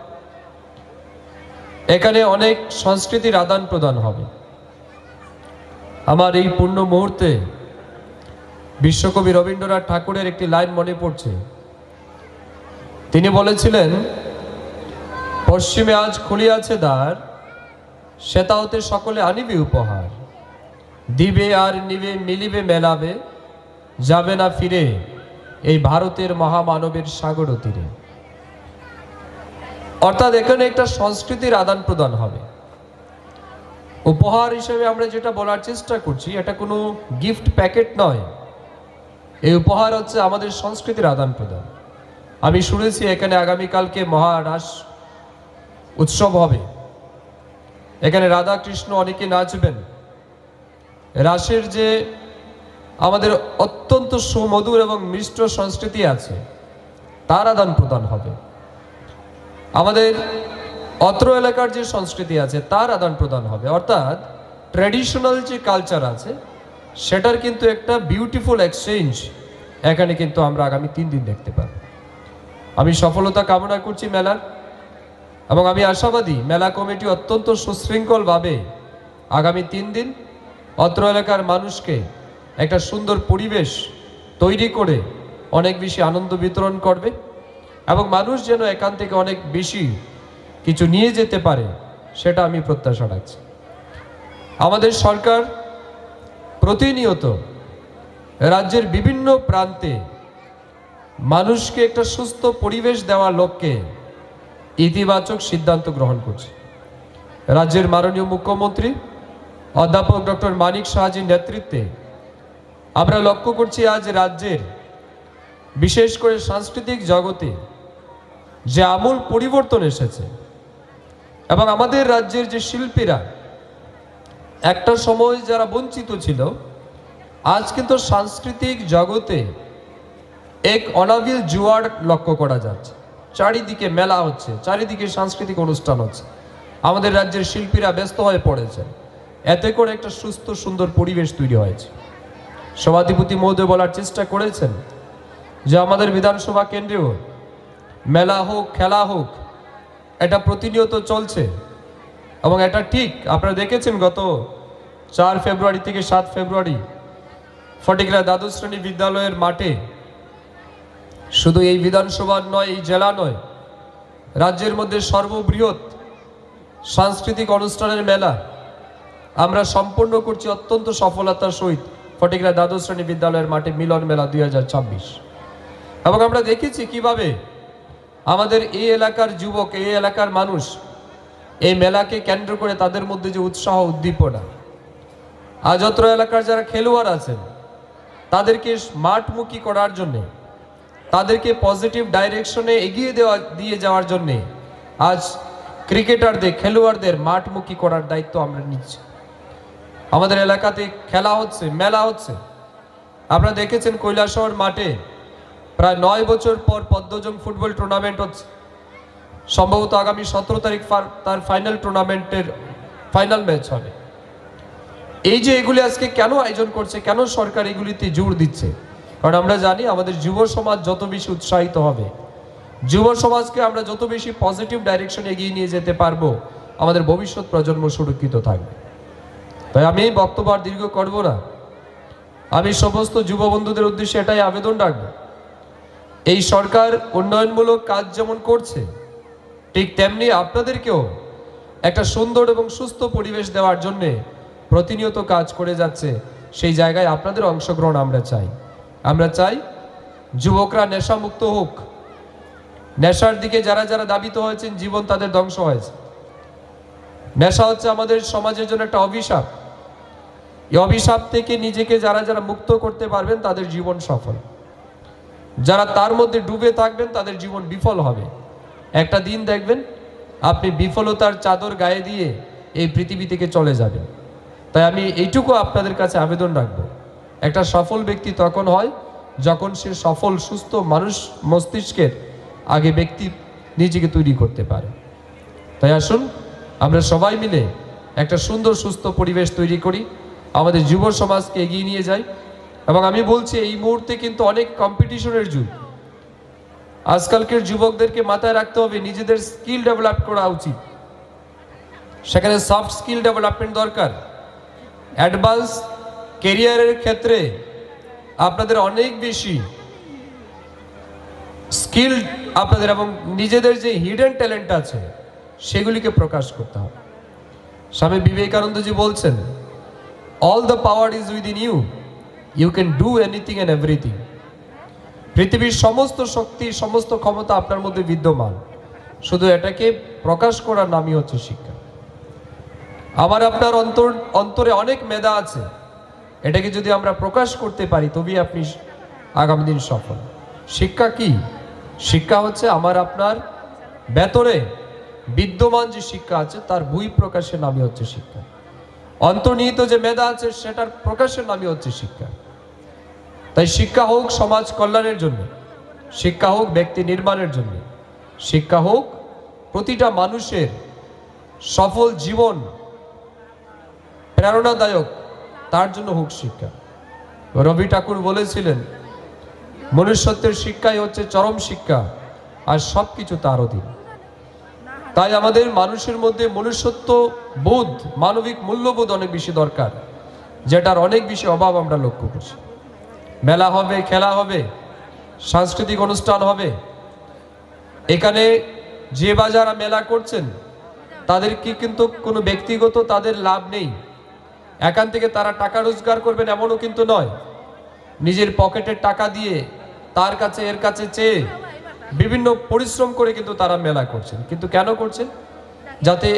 এখানে অনেক সংস্কৃতির আদান প্রদান হবে। আমার এই পূর্ণ মুহূর্তে বিশ্বকবি রবীন্দ্রনাথ ঠাকুরের একটি লাইন মনে পড়ছে। তিনি বলেছিলেন, পশ্চিমে আজ খুলিয়াছে দ্বার, শ্বেতা হতে সকলে আনিবে উপহার, দিবে আর নিবে মিলিবে মেলাবে, যাবে না ফিরে এই ভারতের মহামানবের সাগর তীরে। অর্থাৎ এখানে একটা সংস্কৃতির আদান প্রদান হবে। উপহার হিসেবে আমরা যেটা বলার চেষ্টা করছি, এটা কোনো গিফট প্যাকেট নয়। এই উপহার হচ্ছে আমাদের সংস্কৃতির আদান প্রদান। আমি শুনেছি এখানে আগামীকালকে মহারাস উৎসব হবে, এখানে রাধা কৃষ্ণ অনেকে নাচবেন। রাসের যে আমাদের অত্যন্ত সুমধুর এবং মিষ্ট সংস্কৃতি আছে, তার আদান প্রদান হবে। আমাদের অত্র এলাকার যে সংস্কৃতি আছে তার আদান প্রদান হবে। অর্থাৎ ট্র্যাডিশনাল যে কালচার আছে সেটার কিন্তু একটা বিউটিফুল এক্সচেঞ্জ এখানে কিন্তু আমরা আগামী 3 দিন দেখতে পাব। আমি সফলতা কামনা করছি মেলার, এবং আমি আশাবাদী মেলা কমিটি অত্যন্ত সুশৃঙ্খলভাবে আগামী 3 দিন অত্র এলাকার মানুষকে একটা সুন্দর পরিবেশ তৈরি করে অনেক বেশি আনন্দ বিতরণ করবে, এবং মানুষ যেন এখান থেকে অনেক বেশি কিছু নিয়ে যেতে পারে সেটা আমি প্রত্যাশা রাখছি। আমাদের সরকার প্রতিনিয়ত রাজ্যের বিভিন্ন প্রান্তে মানুষকে একটা সুস্থ পরিবেশ দেওয়ার লক্ষ্যে ইতিবাচক সিদ্ধান্ত গ্রহণ করছে। রাজ্যের মাননীয় মুখ্যমন্ত্রী অধ্যাপক ডক্টর মানিক সাহাজির নেতৃত্বে আমরা লক্ষ্য করছি আজ রাজ্যের বিশেষ করে সাংস্কৃতিক জগতে যে আমূল পরিবর্তন এসেছে, এবং আমাদের রাজ্যের যে শিল্পীরা একটা সময় যারা বঞ্চিত ছিল, আজ কিন্তু সাংস্কৃতিক জগতে এক অনাবিল জোয়ার লক্ষ্য করা যাচ্ছে। চারিদিকে মেলা হচ্ছে, চারিদিকে সাংস্কৃতিক অনুষ্ঠান হচ্ছে, আমাদের রাজ্যের শিল্পীরা ব্যস্ত হয়ে পড়েছেন, এতে করে একটা সুস্থ সুন্দর পরিবেশ তৈরি হয়েছে। সভাধিপতি মহোদয় বলার চেষ্টা করেছেন যে আমাদের বিধানসভা কেন্দ্রেও মেলা হোক খেলা হোক এটা প্রতিনিয়ত চলছে, এবং এটা ঠিক। আপনারা দেখেছেন গত 4 ফেব্রুয়ারি থেকে 7 ফেব্রুয়ারি ফটিকরা দ্বাদশ শ্রেণী বিদ্যালয়ের মাঠে শুধু এই বিধানসভা নয়, এই জেলা নয়, রাজ্যের মধ্যে সর্ববৃহৎ সাংস্কৃতিক অনুষ্ঠানের মেলা আমরা সম্পন্ন করছি অত্যন্ত সফলতার সহিত ফটিকরা দ্বাদশ শ্রেণী বিদ্যালয়ের মাঠে মিলন মেলা 2026। এবং আমরা দেখেছি কিভাবে আমাদের এই এলাকার যুবক, এই এলাকার মানুষ এই মেলাকে কেন্দ্র করে তাদের মধ্যে যে উৎসাহ উদ্দীপনা, আজ অত্র এলাকার যারা খেলোয়াড় আছেন তাদেরকে মাঠমুখী করার জন্যে, তাদেরকে পজিটিভ ডাইরেকশনে এগিয়ে দিয়ে যাওয়ার জন্যে আজ ক্রিকেটারদের, খেলোয়াড়দের মাঠমুখী করার দায়িত্ব আমরা নিচ্ছি। আমাদের এলাকাতে খেলা হচ্ছে, মেলা হচ্ছে। আপনারা দেখেছেন কৈলাসহর মাঠে প্রায় 9 বছর পর পদ্মজং ফুটবল টুর্নামেন্ট হচ্ছে। সম্ভবত আগামী 17 তারিখ তার ফাইনাল টুর্নামেন্টের ফাইনাল ম্যাচ হবে। এই যে এগুলি আজকে কেন আয়োজন করছে, কেন সরকার এগুলিতে জোর দিচ্ছে? কারণ আমরা জানি আমাদের যুব সমাজ যত বেশি উৎসাহিত হবে, যুব সমাজকে আমরা যত বেশি পজিটিভ ডাইরেকশনে এগিয়ে নিয়ে যেতে পারবো, আমাদের ভবিষ্যৎ প্রজন্ম সুরক্ষিত থাকবে। তাই আমি বক্তব্য আর দীর্ঘ করব না। আমি সমস্ত যুব বন্ধুদের উদ্দেশ্যে এটাই আবেদন রাখবো, এই সরকার উন্নয়নমূলক কাজ যেমন করছে ঠিক তেমনি আপনাদেরকেও একটা সুন্দর এবং সুস্থ পরিবেশ দেওয়ার জন্যে প্রতিনিয়ত কাজ করে যাচ্ছে। সেই জায়গায় আপনাদের অংশগ্রহণ আমরা চাই। আমরা চাই যুবকরা নেশামুক্ত হোক। নেশার দিকে যারা যারা দাবিত হয়েছেন, জীবন তাদের ধ্বংস হয়েছে। নেশা হচ্ছে আমাদের সমাজের জন্য একটা অভিশাপ। এই অভিশাপ থেকে নিজেকে যারা যারা মুক্ত করতে পারবেন তাদের জীবন সফল, যারা তার মধ্যে ডুবে থাকবেন তাদের জীবন বিফল হবে। একটা দিন দেখবেন আপনি বিফলতার চাদর গায়ে দিয়ে এই পৃথিবী থেকে চলে যাবেন। তাই আমি এইটুকু আপনাদের কাছে আবেদন রাখবো, একটা সফল ব্যক্তি তখন হয় যখন সে সফল সুস্থ মানুষ মস্তিষ্কের আগে ব্যক্তি নিজেকে তৈরি করতে পারে। তাই আসুন আমরা সবাই মিলে একটা সুন্দর সুস্থ পরিবেশ তৈরি করি, আমাদের যুব সমাজকে এগিয়ে নিয়ে যাই। এবং আমি বলছি এই মুহূর্তে কিন্তু অনেক কম্পিটিশনের যুগ। আজকালকের যুবকদেরকে মাথায় রাখতে হবে নিজেদের স্কিল ডেভেলপ করা উচিত। সেখানে সফট স্কিল ডেভেলপমেন্ট দরকার। অ্যাডভান্স কেরিয়ারের ক্ষেত্রে আপনাদের অনেক বেশি স্কিল আপনাদের এবং নিজেদের যে হিডেন ট্যালেন্ট আছে সেগুলিকে প্রকাশ করতে হবে। স্বামী বিবেকানন্দজি বলছেন, all the power is within you, you can do anything and everything. পৃথিবীর সমস্ত শক্তি, সমস্ত ক্ষমতা আপনার মধ্যে বিদ্যমান, শুধু এটাকে প্রকাশ করার নামই হচ্ছে শিক্ষা। আমার আপনার অন্তরে অনেক মেধা আছে, এটাকে যদি আমরা প্রকাশ করতে পারি তবেই আপনি আগামী দিন সফল। শিক্ষা কি? শিক্ষা হচ্ছে আমার আপনার ভেতরে বিদ্যমান যে শিক্ষা আছে তার বহিঃপ্রকাশের নামই হচ্ছে শিক্ষা। অন্তর্নিহিত যে মেধা আছে সেটার প্রকাশের নামই হচ্ছে শিক্ষা। তাই শিক্ষা হোক সমাজ কল্যাণের জন্য, শিক্ষা হোক ব্যক্তি নির্মাণের জন্য, শিক্ষা হোক প্রতিটা মানুষের সফল জীবন প্রেরণাদায়ক, তার জন্য হোক শিক্ষা। রবি ঠাকুর বলেছিলেন, মনুষ্যত্বের শিক্ষাই হচ্ছে চরম শিক্ষা, আর সব কিছু তার অধীন। তাই আমাদের মানুষের মধ্যে মনুষ্যত্ব বোধ, মানবিক মূল্যবোধ অনেক বেশি দরকার, যেটার অনেক বেশি অভাব আমরা লক্ষ্য করছি। মেলা হবে, খেলা হবে, সাংস্কৃতিক অনুষ্ঠান হবে, এখানে যে বা যারা মেলা করছেন তাদের কি কিন্তু কোনো ব্যক্তিগত তাদের লাভ নেই, এখান থেকে তারা টাকা রোজগার করবেন এমনও কিন্তু নয়। নিজের পকেটের টাকা দিয়ে তার কাছে এর কাছে চেয়ে বিভিন্ন পরিশ্রম করে কিন্তু তারা মেলা করছেন। কিন্তু কেন করছেন? যাতে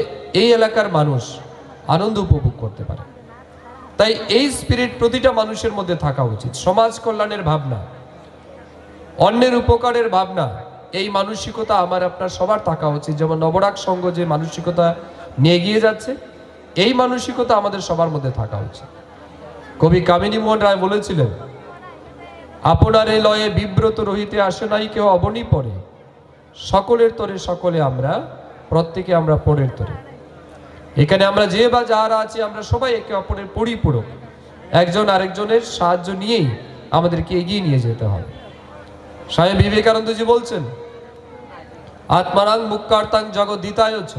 এই এলাকার মানুষ আনন্দ উপভোগ করতে পারে। তাই এই স্পিরিট প্রতিটা মানুষের মধ্যে থাকা উচিত। সমাজ কল্যাণের ভাবনা, অন্যের উপকারের ভাবনা, এই মানসিকতা আমার আপনার সবার থাকা উচিত। যেমন নবরাগ সংঘ যে মানসিকতা নিয়ে গিয়ে যাচ্ছে, এই মানসিকতা আমাদের সবার মধ্যে থাকা উচিত। কবি কামিনী মোহন রায় বলেছিলেন, আপনার এ লয়ে বিব্রত রহিতে আসে নাই কেউ অবনী পরে, সকলের তরে সকলে আমরা, প্রত্যেকে আমরা পরের তরে। এখানে আমরা যে বা যারা আছি আমরা সবাই একে অপরের পরিপূরক, একজন আরেকজনের সাহায্য নিয়েই আমাদেরকে এগিয়ে নিয়ে যেতে হবে। স্বামী বিবেকানন্দজি বলছেন, আত্মারাং মুক্তার্তাং জগৎ দিতায়চ,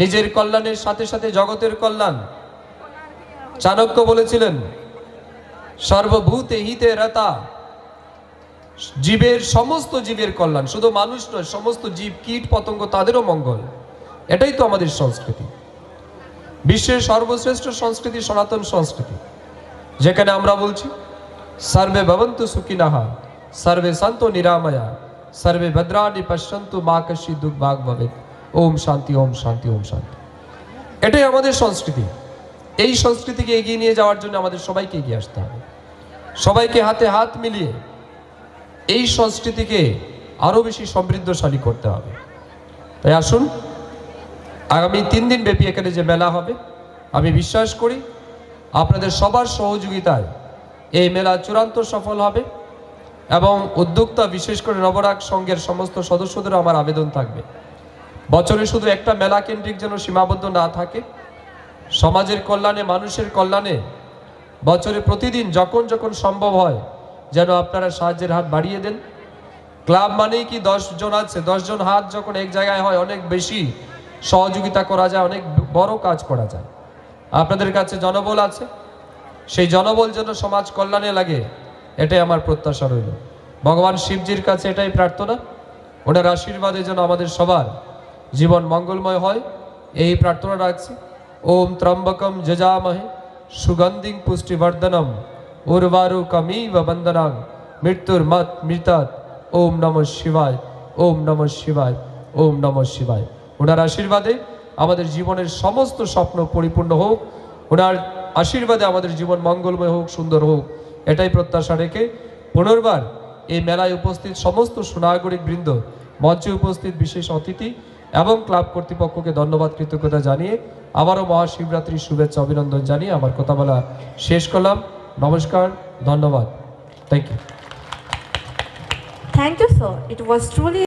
নিজের কল্যাণের সাথে সাথে জগতের কল্যাণ। চাণক্য বলেছিলেন, সর্বভূতে হিতে রতা, জীবের সমস্ত জীবের কল্যাণ, শুধু মানুষ নয়, সমস্ত জীব কীট পতঙ্গ তাদেরও মঙ্গল। এটাই তো আমাদের সংস্কৃতি, বিশ্বের সর্বশ্রেষ্ঠ সংস্কৃতি সনাতন সংস্কৃতি, যেখানে আমরা বলছি সর্বে ভবন্তু সুখিনঃ, সর্বে সন্তু নিরাময়া, সর্বে ভদ্রাণি পশ্যন্তু মা কশ্চিৎ দুর্ভাগ ভবেৎ। ওম শান্তি, ওম শান্তি, ওম শান্তি। এটাই আমাদের সংস্কৃতি। এই সংস্কৃতিকে এগিয়ে নিয়ে যাওয়ার জন্য আমাদের সবাইকে এগিয়ে আসতে হবে, সবাইকে হাতে হাত মিলিয়ে এই সংস্কৃতিকে আরো বেশি সমৃদ্ধশালী করতে হবে। তাই আসুন, আগামী 3 দিন ব্যাপী এখানে যে মেলা হবে, আমি বিশ্বাস করি আপনাদের সবার সহযোগিতায় এই মেলা চূড়ান্ত সফল হবে। এবং উদ্যোক্তা, বিশেষ করে নবরাগ সংঘের সমস্ত সদস্যদের আমার আবেদন থাকবে, বছরে শুধু একটা মেলা কেন্দ্রিক যেন সীমাবদ্ধ না থাকে, সমাজের কল্যাণে, মানুষের কল্যাণে বছরে প্রতিদিন যখন যখন সম্ভব হয় যেন আপনারা সাহায্যের হাত বাড়িয়ে দেন। ক্লাব মানেই কি 10 জন আছে, 10 জন হাত যখন এক জায়গায় হয় অনেক বেশি সহযোগিতা করা যায়, অনেক বড় কাজ করা যায়। আপনাদের কাছে জনবল আছে, সেই জনবল যেন সমাজ কল্যাণে লাগে, এটাই আমার প্রত্যাশা রইল। ভগবান শিবজির কাছে এটাই প্রার্থনা, ওনার আশীর্বাদে যেন আমাদের সবার জীবন মঙ্গলময় হয়, এই প্রার্থনা রাখছি। ওম ত্রম্বকম যজামহে সুগন্ধিং পুষ্টিবর্ধনম উর্বারুকমিব বন্দনাং মৃত্যুর্মত মৃতাৎ। ওম নমঃ শিবায়, ওম নমঃ শিবায়, ওম নমঃ শিবায়। ওনার আশীর্বাদে আমাদের জীবনের সমস্ত স্বপ্ন পরিপূর্ণ হোক, ওনার আশীর্বাদে আমাদের জীবন মঙ্গলময় হোক, সুন্দর হোক, এটাই প্রত্যাশা রেখে পুনর্বার এই মেলায় উপস্থিত সমস্ত সুনাগরিক বৃন্দ, মঞ্চে উপস্থিত বিশেষ অতিথি এবং ক্লাব কর্তৃপক্ষকে ধন্যবাদ, কৃতজ্ঞতা জানিয়ে আবারও মহাশিবরাত্রির শুভেচ্ছা, অভিনন্দন জানিয়ে আমার কথা বলা শেষ করলাম। নমস্কার, ধন্যবাদ, thank you. Thank you, sir. It was truly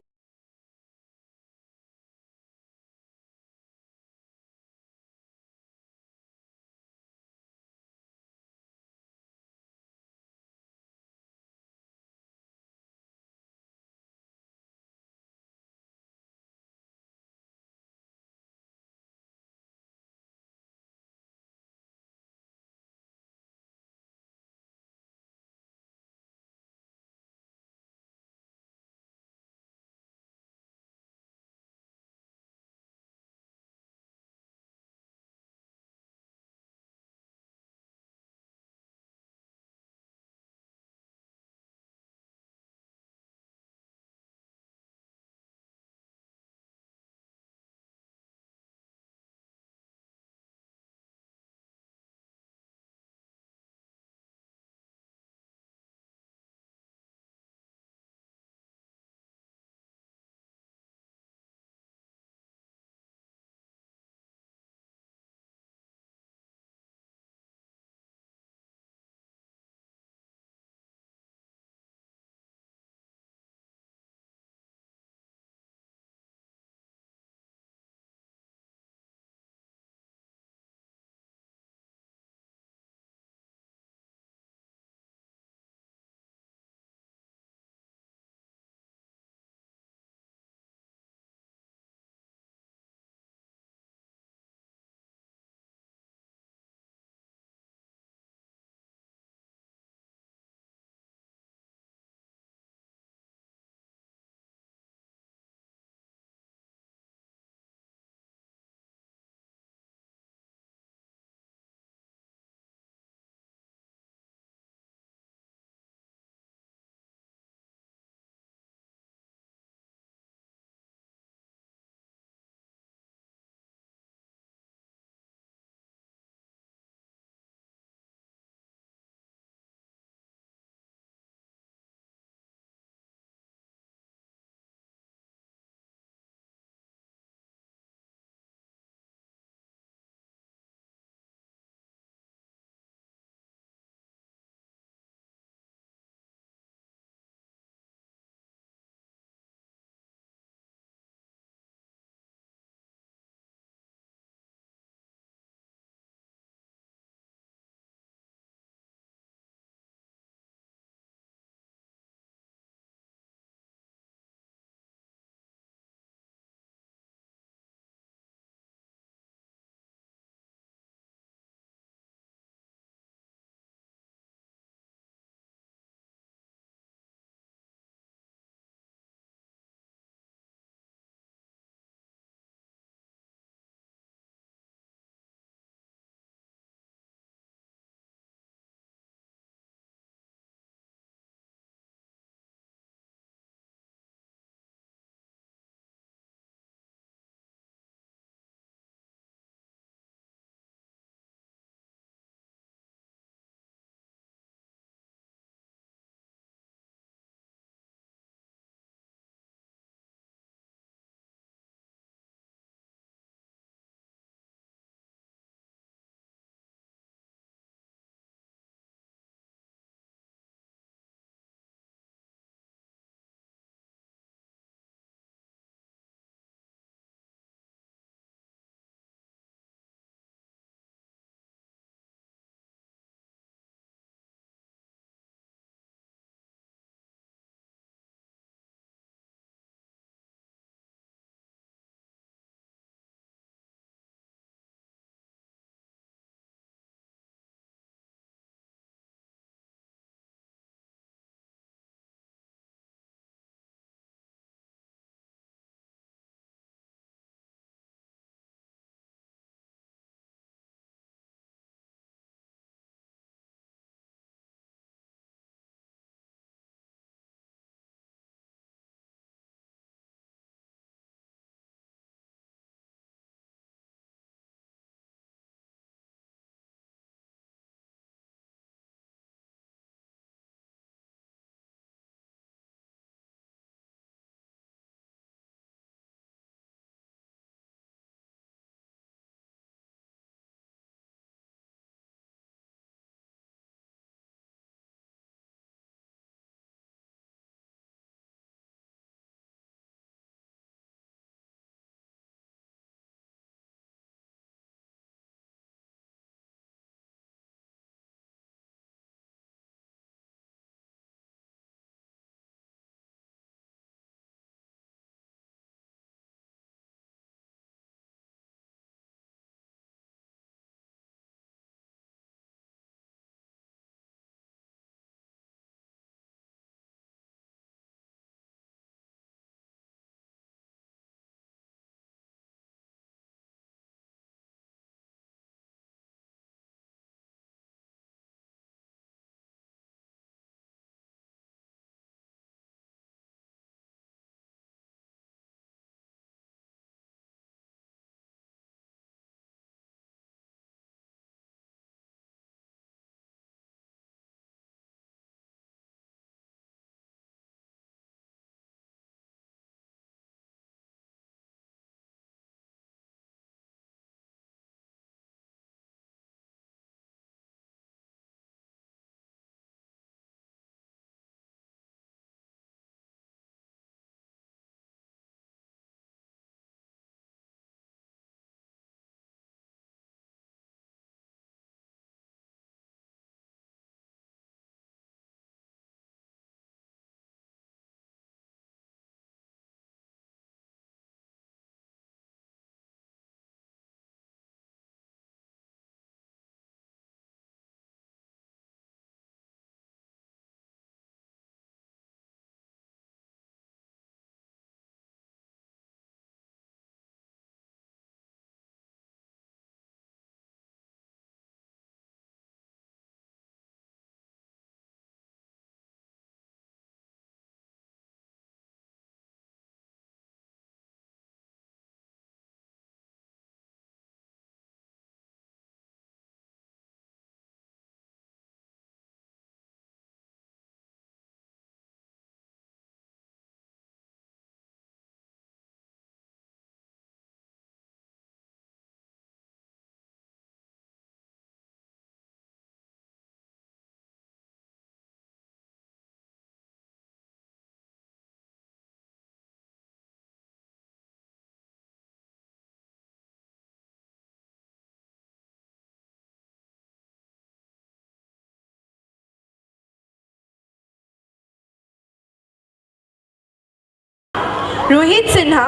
Rohit Sinha,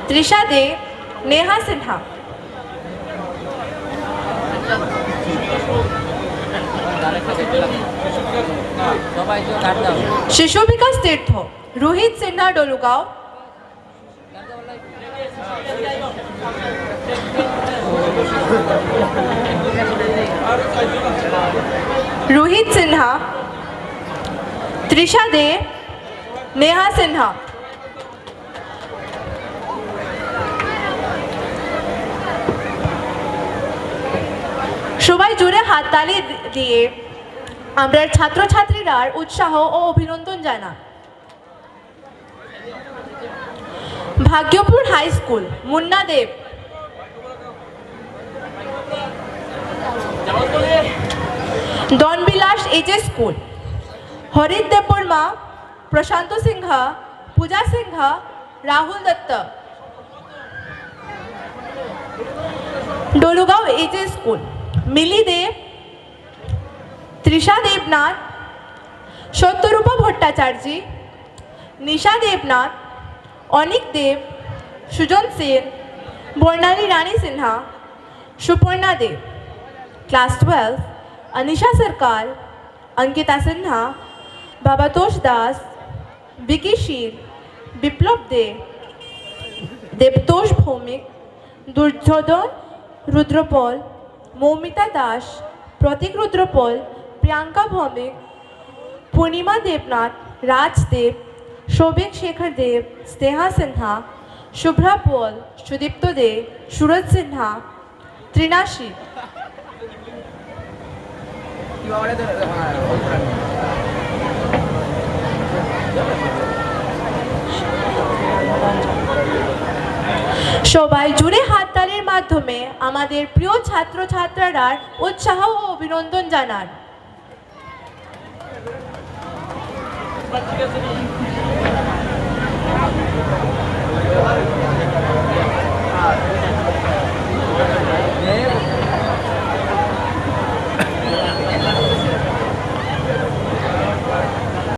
Trisha De, Neha Sinha. Shishu Bikash तीर्थ, रोहित सिन्हा डोलुगांव, रोहित सिन्हा, त्रिषा दे, नेहा सिन्हा। সবাই জুড়ে হাততালি দিয়ে আমরা ছাত্রছাত্রীরার উৎসাহ ও অভিনন্দন জানা। ভাগ্যপুর হাই স্কুল, মুন্না দেব। ডনবিলাস এইচএস স্কুল, হরিত দেববর্মা, প্রশান্ত সিংহা, পূজা সিংহা, রাহুল দত্ত। ডলুগাঁও এইচএস স্কুল, মিলি দেব, त्रिषा देवनाथ, सत्यरूपा भट्टाचार्य, निशा देवनाथ, अनिक देव, सुजन सेन, बर्णाली रानी सिन्हा, सुपर्णा देव। क्लास 12 अनिशा सरकार, अंकिता सिन्हा, बाबातोष दास, विकी शील, विप्लव दे, देवतोष भौमिक, दुर्योधन रुद्रपल, मौमिता दास, प्रतीक रुद्रपल, प्रियंका भौमिक, पूर्णिमा देवनाथ, राजदेव, शोभिक शेखर देव, स्नेहा सिन्हा, शुभ्रा पॉल, सुदीप्त दे, सूरज सिन्हा, त्रिनाशी। সবাই জুড়ে হাততালির মাধ্যমে আমাদের প্রিয় ছাত্রছাত্রীরার উৎসাহ ও অভিনন্দন জানান।